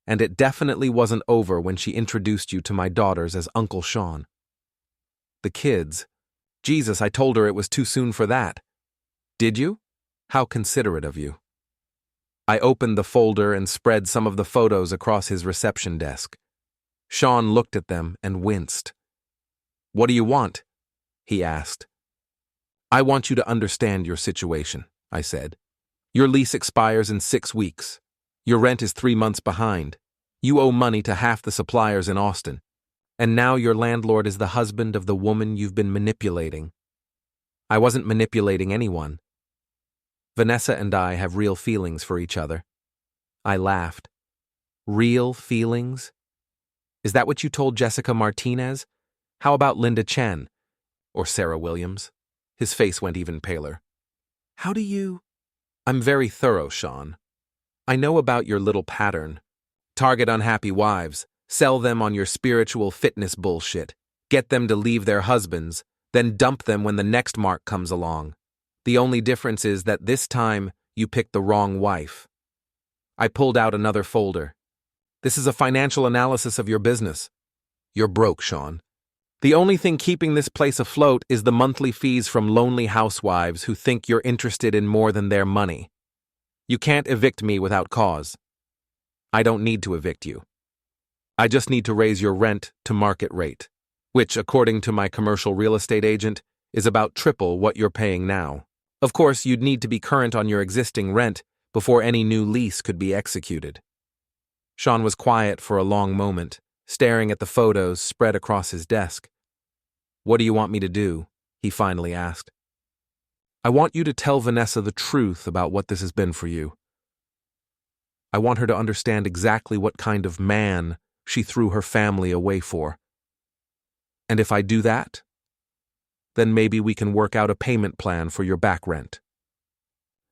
and it definitely wasn't over when she introduced you to my daughters as Uncle Sean. The kids. Jesus, I told her it was too soon for that. Did you? How considerate of you. I opened the folder and spread some of the photos across his reception desk. Sean looked at them and winced. What do you want? He asked. I want you to understand your situation, I said. Your lease expires in 6 weeks. Your rent is 3 months behind. You owe money to half the suppliers in Austin. And now your landlord is the husband of the woman you've been manipulating. I wasn't manipulating anyone. Vanessa and I have real feelings for each other. I laughed. Real feelings? Is that what you told Jessica Martinez? How about Linda Chen? Or Sarah Williams? His face went even paler. How do you… I'm very thorough, Sean. I know about your little pattern. Target unhappy wives, sell them on your spiritual fitness bullshit, get them to leave their husbands, then dump them when the next mark comes along. The only difference is that this time you picked the wrong wife. I pulled out another folder. This is a financial analysis of your business. You're broke, Sean. The only thing keeping this place afloat is the monthly fees from lonely housewives who think you're interested in more than their money. You can't evict me without cause. I don't need to evict you. I just need to raise your rent to market rate, which, according to my commercial real estate agent, is about triple what you're paying now. Of course, you'd need to be current on your existing rent before any new lease could be executed. Sean was quiet for a long moment, staring at the photos spread across his desk. "What do you want me to do?" he finally asked. "I want you to tell Vanessa the truth about what this has been for you. I want her to understand exactly what kind of man she threw her family away for. And if I do that, then maybe we can work out a payment plan for your back rent.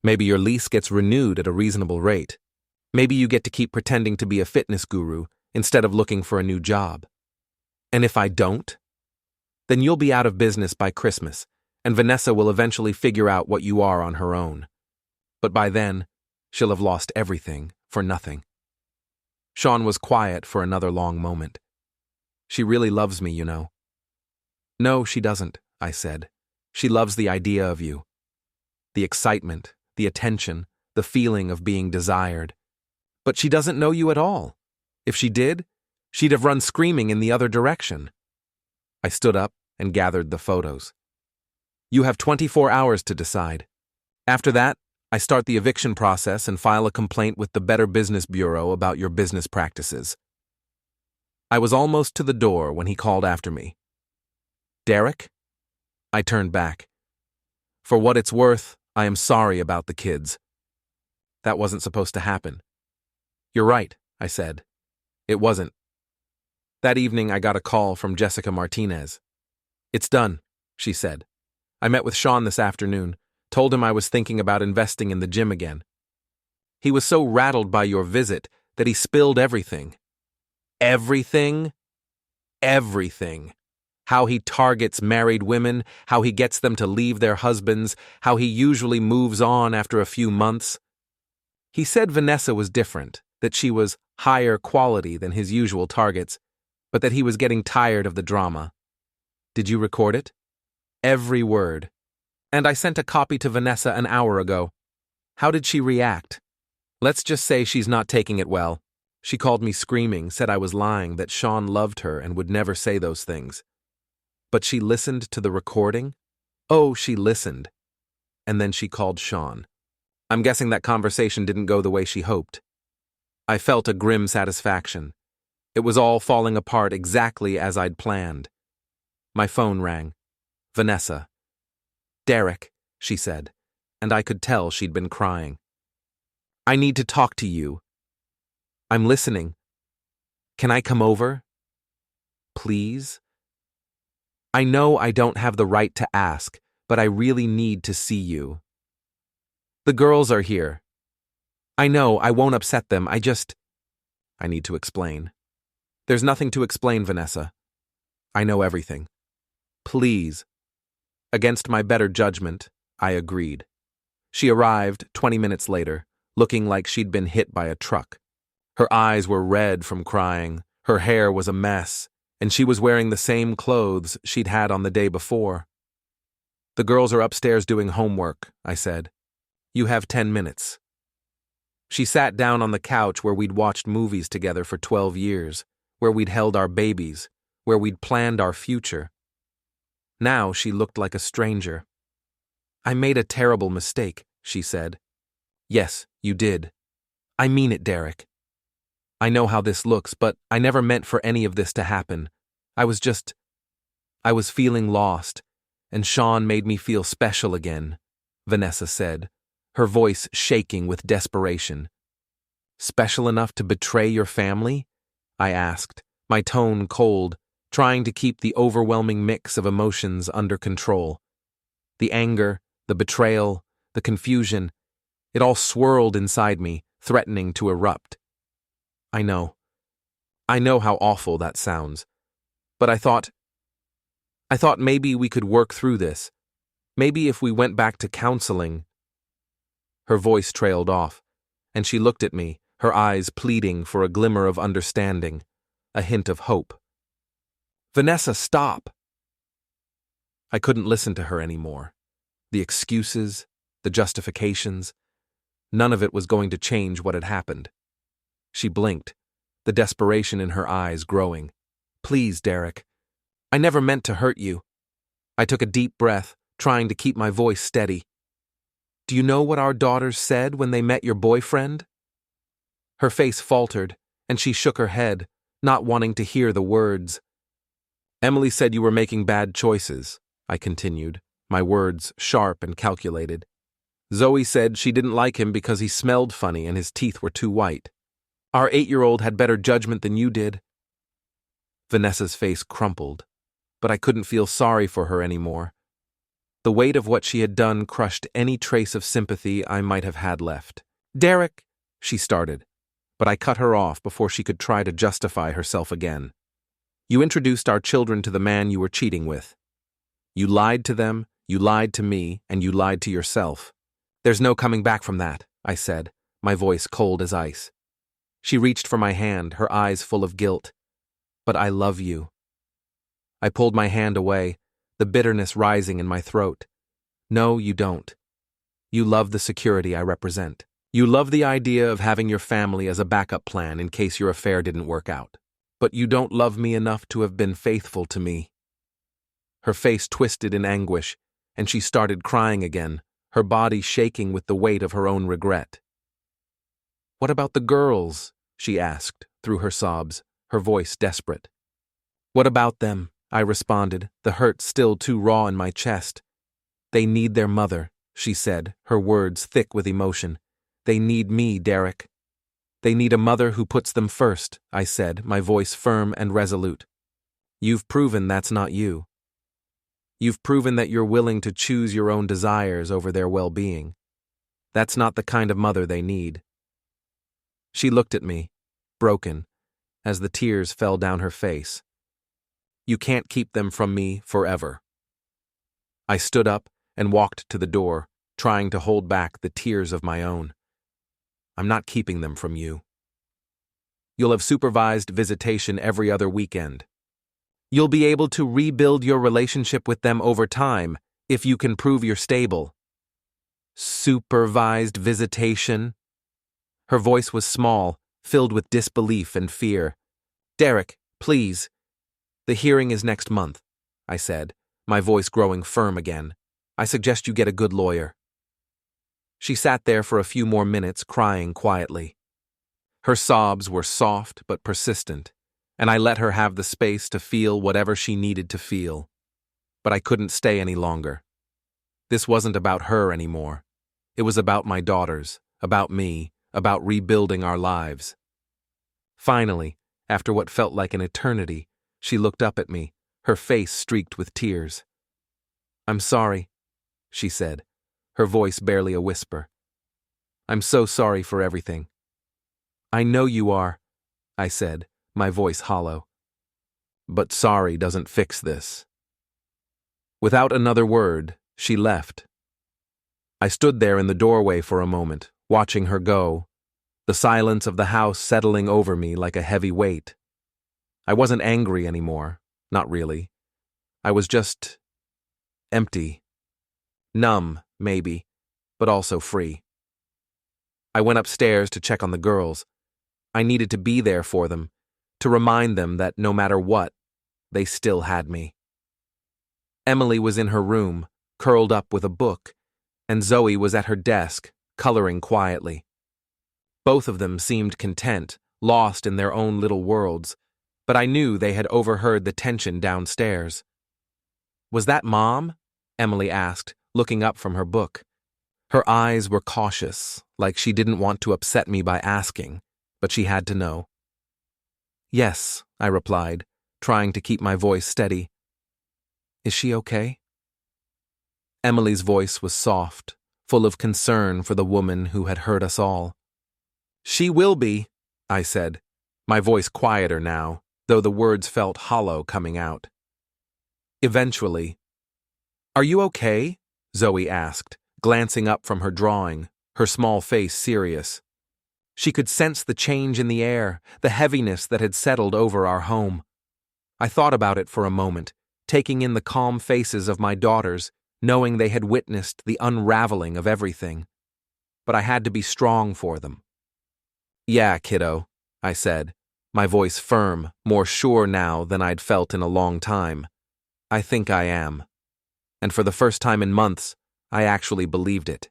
Maybe your lease gets renewed at a reasonable rate. Maybe you get to keep pretending to be a fitness guru instead of looking for a new job. And if I don't, then you'll be out of business by Christmas, and Vanessa will eventually figure out what you are on her own. But by then, she'll have lost everything for nothing." Sean was quiet for another long moment. "She really loves me, you know." "No, she doesn't," I said. "She loves the idea of you. The excitement, the attention, the feeling of being desired. But she doesn't know you at all. If she did, she'd have run screaming in the other direction." I stood up and gathered the photos. "You have 24 hours to decide. After that, I start the eviction process and file a complaint with the Better Business Bureau about your business practices." I was almost to the door when he called after me. "Derek?" I turned back. "For what it's worth, I am sorry about the kids. That wasn't supposed to happen." "You're right," I said. "It wasn't." That evening, I got a call from Jessica Martinez. "It's done," she said. "I met with Sean this afternoon, told him I was thinking about investing in the gym again. He was so rattled by your visit that he spilled everything. Everything? Everything. How he targets married women, how he gets them to leave their husbands, how he usually moves on after a few months. He said Vanessa was different, that she was higher quality than his usual targets, but that he was getting tired of the drama. Did you record it?" "Every word. And I sent a copy to Vanessa an hour ago. How did she react?" "Let's just say she's not taking it well. She called me screaming, said I was lying, that Sean loved her and would never say those things. But she listened to the recording? Oh, she listened. And then she called Sean. I'm guessing that conversation didn't go the way she hoped." I felt a grim satisfaction. It was all falling apart exactly as I'd planned. My phone rang. Vanessa. "Derek," she said, and I could tell she'd been crying. "I need to talk to you." "I'm listening. Can I come over? Please?" "I know I don't have the right to ask, but I really need to see you." "The girls are here." "I know, I won't upset them, I need to explain." "There's nothing to explain, Vanessa. I know everything. Please." Against my better judgment, I agreed. She arrived 20 minutes later, looking like she'd been hit by a truck. Her eyes were red from crying, her hair was a mess, and she was wearing the same clothes she'd had on the day before. "The girls are upstairs doing homework," I said. "You have 10 minutes." She sat down on the couch where we'd watched movies together for 12 years, where we'd held our babies, where we'd planned our future. Now she looked like a stranger. "I made a terrible mistake," she said. "Yes, you did. I mean it, Derek. I know how this looks, but I never meant for any of this to happen. I was feeling lost, and Sean made me feel special again," Vanessa said, her voice shaking with desperation. "Special enough to betray your family?" I asked, my tone cold, trying to keep the overwhelming mix of emotions under control. The anger, the betrayal, the confusion, it all swirled inside me, threatening to erupt. I know how awful that sounds, but I thought maybe we could work through this. Maybe if we went back to counseling. Her voice trailed off, and she looked at me, her eyes pleading for a glimmer of understanding, a hint of hope. "Vanessa, stop," I couldn't listen to her anymore. The excuses, the justifications, none of it was going to change what had happened. She blinked, the desperation in her eyes growing. Please, Derek. I never meant to hurt you. I took a deep breath, trying to keep my voice steady. Do you know what our daughters said when they met your boyfriend? Her face faltered, and she shook her head, not wanting to hear the words. Emily said you were making bad choices, I continued, my words sharp and calculated. Zoe said she didn't like him because he smelled funny and his teeth were too white. Our 8-year-old had better judgment than you did. Vanessa's face crumpled, but I couldn't feel sorry for her anymore. The weight of what she had done crushed any trace of sympathy I might have had left. Derek, she started, but I cut her off before she could try to justify herself again. You introduced our children to the man you were cheating with. You lied to them, you lied to me, and you lied to yourself. There's no coming back from that, I said, my voice cold as ice. She reached for my hand, her eyes full of guilt. But I love you. I pulled my hand away, the bitterness rising in my throat. No, you don't. You love the security I represent. You love the idea of having your family as a backup plan in case your affair didn't work out. But you don't love me enough to have been faithful to me. Her face twisted in anguish, and she started crying again, her body shaking with the weight of her own regret. What about the girls? She asked, through her sobs, her voice desperate. What about them? I responded, the hurt still too raw in my chest. They need their mother, she said, her words thick with emotion. They need me, Derek. They need a mother who puts them first, I said, my voice firm and resolute. You've proven that's not you. You've proven that you're willing to choose your own desires over their well-being. That's not the kind of mother they need. She looked at me, broken, as the tears fell down her face. You can't keep them from me forever. I stood up and walked to the door, trying to hold back the tears of my own. I'm not keeping them from you. You'll have supervised visitation every other weekend. You'll be able to rebuild your relationship with them over time if you can prove you're stable. Supervised visitation? Her voice was small, filled with disbelief and fear. Derek, please. The hearing is next month, I said, my voice growing firm again. I suggest you get a good lawyer. She sat there for a few more minutes, crying quietly. Her sobs were soft but persistent, and I let her have the space to feel whatever she needed to feel. But I couldn't stay any longer. This wasn't about her anymore. It was about my daughters, about me, about rebuilding our lives. Finally, after what felt like an eternity, she looked up at me, her face streaked with tears. I'm sorry, she said, her voice barely a whisper. I'm so sorry for everything. I know you are, I said, my voice hollow. But sorry doesn't fix this. Without another word, she left. I stood there in the doorway for a moment, watching her go, the silence of the house settling over me like a heavy weight. I wasn't angry anymore, not really. I was just empty. Numb, maybe, but also free. I went upstairs to check on the girls. I needed to be there for them, to remind them that no matter what, they still had me. Emily was in her room, curled up with a book, and Zoe was at her desk, coloring quietly. Both of them seemed content, lost in their own little worlds, but I knew they had overheard the tension downstairs. Was that Mom? Emily asked, looking up from her book. Her eyes were cautious, like she didn't want to upset me by asking, but she had to know. Yes, I replied, trying to keep my voice steady. Is she okay? Emily's voice was soft, full of concern for the woman who had hurt us all. She will be, I said, my voice quieter now, though the words felt hollow coming out. Eventually. Are you okay? Zoe asked, glancing up from her drawing, her small face serious. She could sense the change in the air, the heaviness that had settled over our home. I thought about it for a moment, taking in the calm faces of my daughters, knowing they had witnessed the unraveling of everything. But I had to be strong for them. "Yeah, kiddo," I said, my voice firm, more sure now than I'd felt in a long time. "I think I am." And for the first time in months, I actually believed it.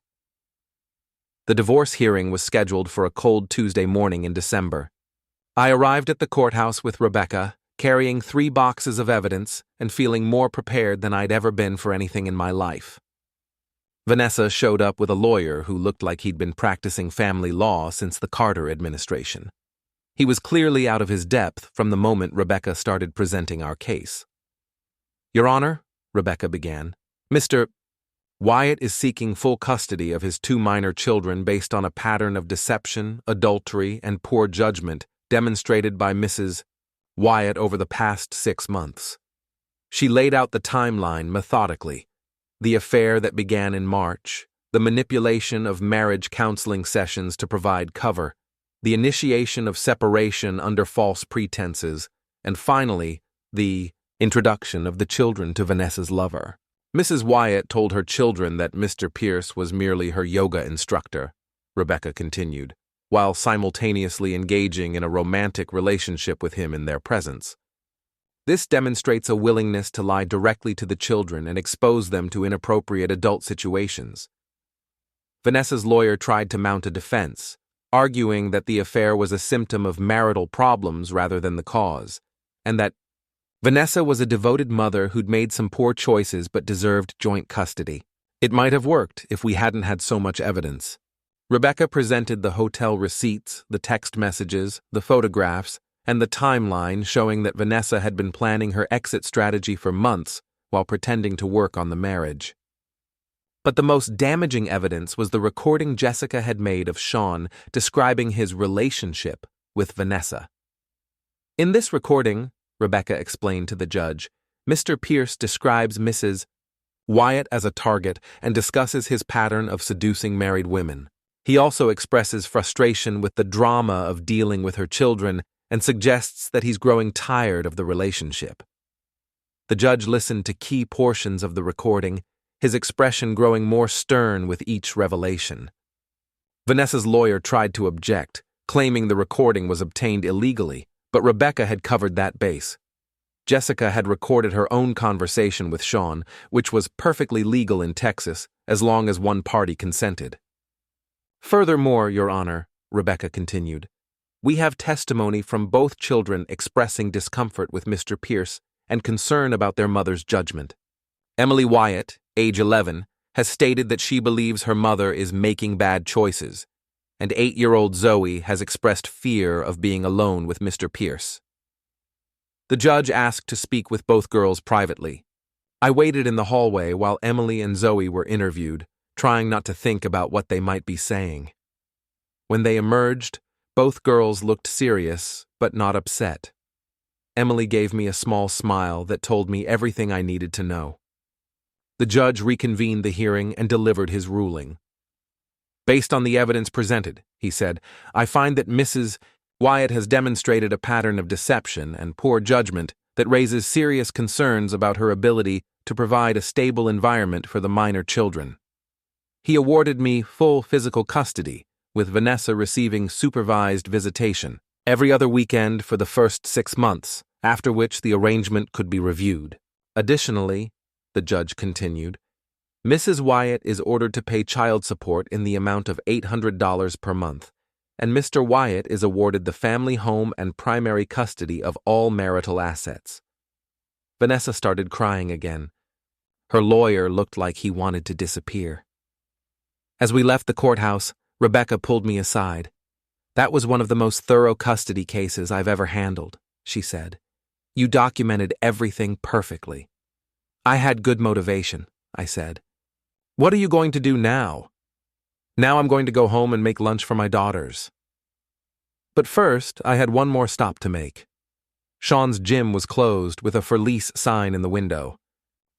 The divorce hearing was scheduled for a cold Tuesday morning in December. I arrived at the courthouse with Rebecca, carrying 3 boxes of evidence and feeling more prepared than I'd ever been for anything in my life. Vanessa showed up with a lawyer who looked like he'd been practicing family law since the Carter administration. He was clearly out of his depth from the moment Rebecca started presenting our case. "Your Honor," Rebecca began, "Mr. Wyatt is seeking full custody of his 2 minor children based on a pattern of deception, adultery, and poor judgment demonstrated by Mrs. Wyatt over the past 6 months. She laid out the timeline methodically. The affair that began in March, the manipulation of marriage counseling sessions to provide cover, the initiation of separation under false pretenses, and finally, the introduction of the children to Vanessa's lover. Mrs. Wyatt told her children that Mr. Pierce was merely her yoga instructor," Rebecca continued, while simultaneously engaging in a romantic relationship with him in their presence. "This demonstrates a willingness to lie directly to the children and expose them to inappropriate adult situations." Vanessa's lawyer tried to mount a defense, arguing that the affair was a symptom of marital problems rather than the cause, and that Vanessa was a devoted mother who'd made some poor choices but deserved joint custody. It might have worked if we hadn't had so much evidence. Rebecca presented the hotel receipts, the text messages, the photographs, and the timeline showing that Vanessa had been planning her exit strategy for months while pretending to work on the marriage. But the most damaging evidence was the recording Jessica had made of Sean describing his relationship with Vanessa. "In this recording," Rebecca explained to the judge, "Mr. Pierce describes Mrs. Wyatt as a target and discusses his pattern of seducing married women. He also expresses frustration with the drama of dealing with her children and suggests that he's growing tired of the relationship." The judge listened to key portions of the recording, his expression growing more stern with each revelation. Vanessa's lawyer tried to object, claiming the recording was obtained illegally, but Rebecca had covered that base. Jessica had recorded her own conversation with Sean, which was perfectly legal in Texas as long as one party consented. "Furthermore, Your Honor," Rebecca continued, "we have testimony from both children expressing discomfort with Mr. Pierce and concern about their mother's judgment. Emily Wyatt, age 11, has stated that she believes her mother is making bad choices, and 8-year-old Zoe has expressed fear of being alone with Mr. Pierce." The judge asked to speak with both girls privately. I waited in the hallway while Emily and Zoe were interviewed, trying not to think about what they might be saying. When they emerged, both girls looked serious, but not upset. Emily gave me a small smile that told me everything I needed to know. The judge reconvened the hearing and delivered his ruling. "Based on the evidence presented," he said, "I find that Mrs. Wyatt has demonstrated a pattern of deception and poor judgment that raises serious concerns about her ability to provide a stable environment for the minor children." He awarded me full physical custody, with Vanessa receiving supervised visitation every other weekend for the first 6 months, after which the arrangement could be reviewed. Additionally, the judge continued, Mrs. Wyatt is ordered to pay child support in the amount of $800 per month, and Mr. Wyatt is awarded the family home and primary custody of all marital assets. Vanessa started crying again. Her lawyer looked like he wanted to disappear. As we left the courthouse, Rebecca pulled me aside. "That was one of the most thorough custody cases I've ever handled," she said. "You documented everything perfectly." "I had good motivation," I said. "What are you going to do now?" "Now I'm going to go home and make lunch for my daughters." But first, I had one more stop to make. Sean's gym was closed with a for lease sign in the window.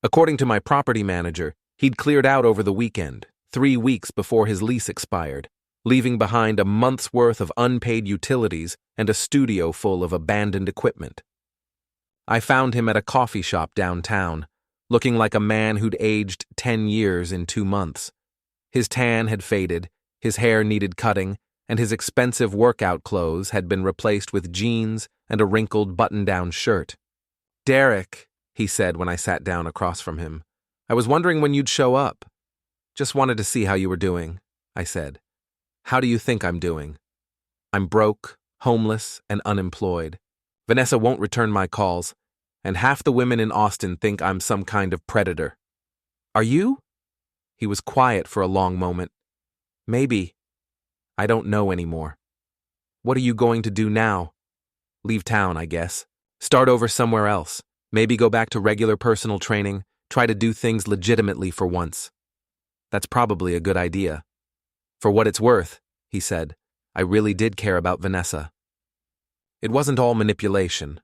According to my property manager, he'd cleared out over the weekend, 3 weeks before his lease expired, leaving behind a month's worth of unpaid utilities and a studio full of abandoned equipment. I found him at a coffee shop downtown, looking like a man who'd aged 10 years in 2 months. His tan had faded, his hair needed cutting, and his expensive workout clothes had been replaced with jeans and a wrinkled button-down shirt. "Derek," he said when I sat down across from him, "I was wondering when you'd show up. Just wanted to see how you were doing," I said. "How do you think I'm doing?" "I'm broke, homeless, and unemployed. Vanessa won't return my calls, and half the women in Austin think I'm some kind of predator." "Are you?" He was quiet for a long moment. "Maybe. I don't know anymore." "What are you going to do now?" "Leave town, I guess. Start over somewhere else. Maybe go back to regular personal training, try to do things legitimately for once." "That's probably a good idea." "For what it's worth," he said, "I really did care about Vanessa. It wasn't all manipulation."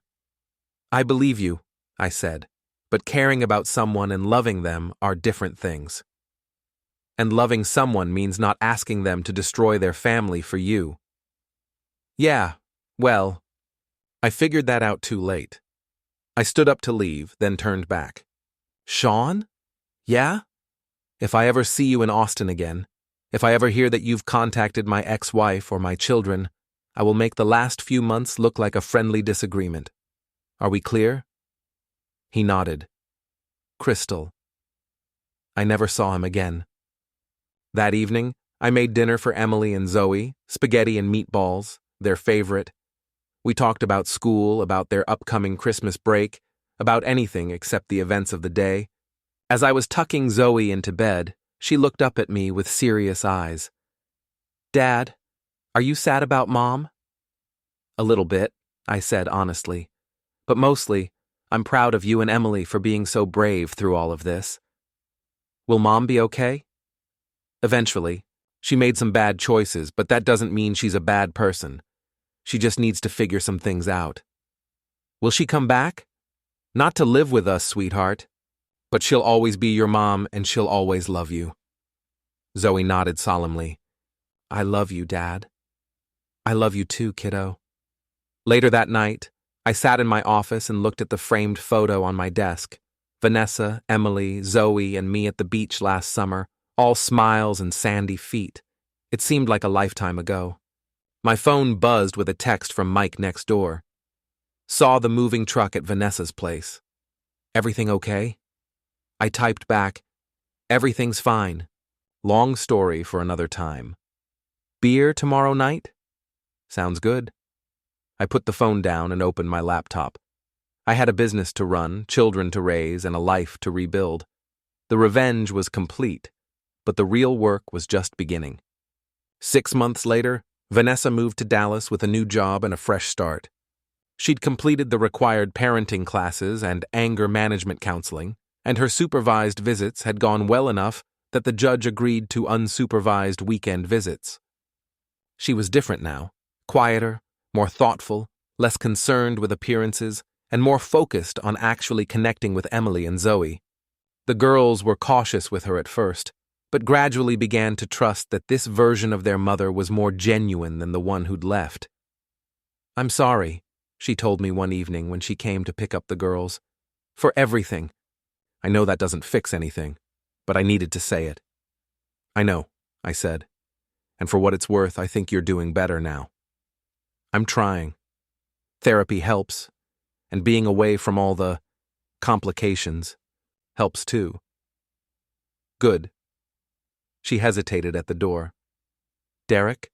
"I believe you," I said, "but caring about someone and loving them are different things. And loving someone means not asking them to destroy their family for you." "Yeah, well, I figured that out too late." I stood up to leave, then turned back. "Sean? Yeah? If I ever see you in Austin again, if I ever hear that you've contacted my ex-wife or my children, I will make the last few months look like a friendly disagreement. Are we clear?" He nodded. Crystal. I never saw him again. That evening, I made dinner for Emily and Zoe, spaghetti and meatballs, their favorite. We talked about school, about their upcoming Christmas break, about anything except the events of the day. As I was tucking Zoe into bed, she looked up at me with serious eyes. "Dad, are you sad about Mom?" "A little bit," I said honestly. "But mostly, I'm proud of you and Emily for being so brave through all of this." "Will Mom be okay?" "Eventually. She made some bad choices, but that doesn't mean she's a bad person. She just needs to figure some things out." "Will she come back?" "Not to live with us, sweetheart. But she'll always be your mom and she'll always love you." Zoe nodded solemnly. "I love you, Dad." "I love you too, kiddo." Later that night, I sat in my office and looked at the framed photo on my desk. Vanessa, Emily, Zoe, and me at the beach last summer, all smiles and sandy feet. It seemed like a lifetime ago. My phone buzzed with a text from Mike next door. "Saw the moving truck at Vanessa's place. Everything okay?" I typed back, "Everything's fine. Long story for another time. Beer tomorrow night? Sounds good." I put the phone down and opened my laptop. I had a business to run, children to raise, and a life to rebuild. The revenge was complete, but the real work was just beginning. 6 months later, Vanessa moved to Dallas with a new job and a fresh start. She'd completed the required parenting classes and anger management counseling, and her supervised visits had gone well enough that the judge agreed to unsupervised weekend visits. She was different now, quieter, more thoughtful, less concerned with appearances, and more focused on actually connecting with Emily and Zoe. The girls were cautious with her at first, but gradually began to trust that this version of their mother was more genuine than the one who'd left. "I'm sorry," she told me one evening when she came to pick up the girls, "for everything. I know that doesn't fix anything, but I needed to say it." "I know," I said, "and for what it's worth, I think you're doing better now." "I'm trying. Therapy helps, and being away from all the complications helps too." "Good." She hesitated at the door. "Derek,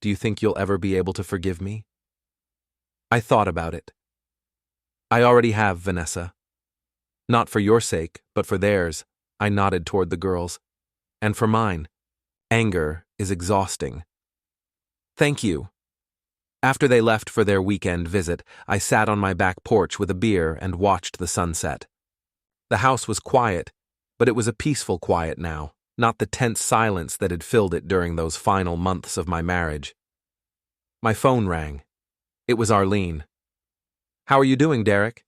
do you think you'll ever be able to forgive me?" I thought about it. "I already have, Vanessa. Not for your sake, but for theirs," I nodded toward the girls. "And for mine. Anger is exhausting." "Thank you." After they left for their weekend visit, I sat on my back porch with a beer and watched the sunset. The house was quiet, but it was a peaceful quiet now, not the tense silence that had filled it during those final months of my marriage. My phone rang. It was Arlene. "How are you doing, Derek?"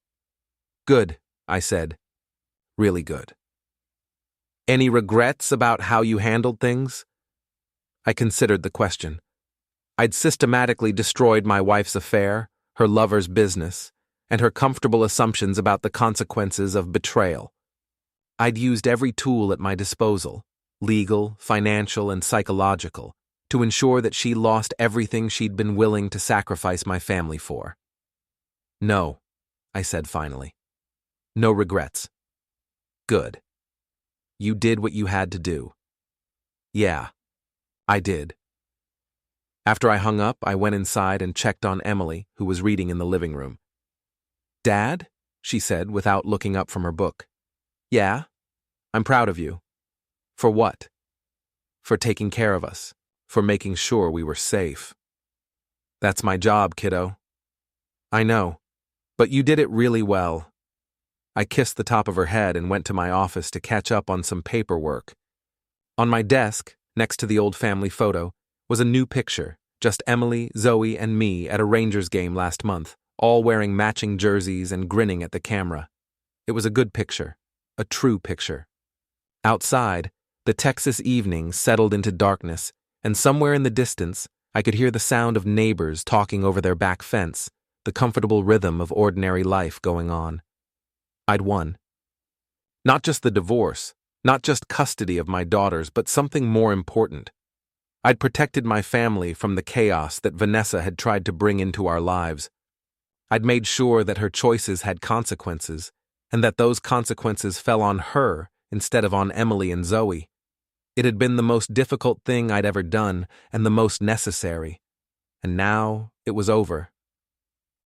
"Good," I said. "Really good." "Any regrets about how you handled things?" I considered the question. I'd systematically destroyed my wife's affair, her lover's business, and her comfortable assumptions about the consequences of betrayal. I'd used every tool at my disposal, legal, financial, and psychological, to ensure that she lost everything she'd been willing to sacrifice my family for. No, I said finally. No regrets. Good. You did what you had to do. Yeah, I did. After I hung up, I went inside and checked on Emily, who was reading in the living room. Dad? She said without looking up from her book. Yeah, I'm proud of you. For what? For taking care of us, for making sure we were safe. That's my job, kiddo. I know, but you did it really well. I kissed the top of her head and went to my office to catch up on some paperwork. On my desk, next to the old family photo, was a new picture, just Emily, Zoe, and me at a Rangers game last month, all wearing matching jerseys and grinning at the camera. It was a good picture, a true picture. Outside, the Texas evening settled into darkness, and somewhere in the distance, I could hear the sound of neighbors talking over their back fence, the comfortable rhythm of ordinary life going on. I'd won. Not just the divorce, not just custody of my daughters, but something more important. I'd protected my family from the chaos that Vanessa had tried to bring into our lives. I'd made sure that her choices had consequences, and that those consequences fell on her instead of on Emily and Zoe. It had been the most difficult thing I'd ever done, and the most necessary. And now it was over.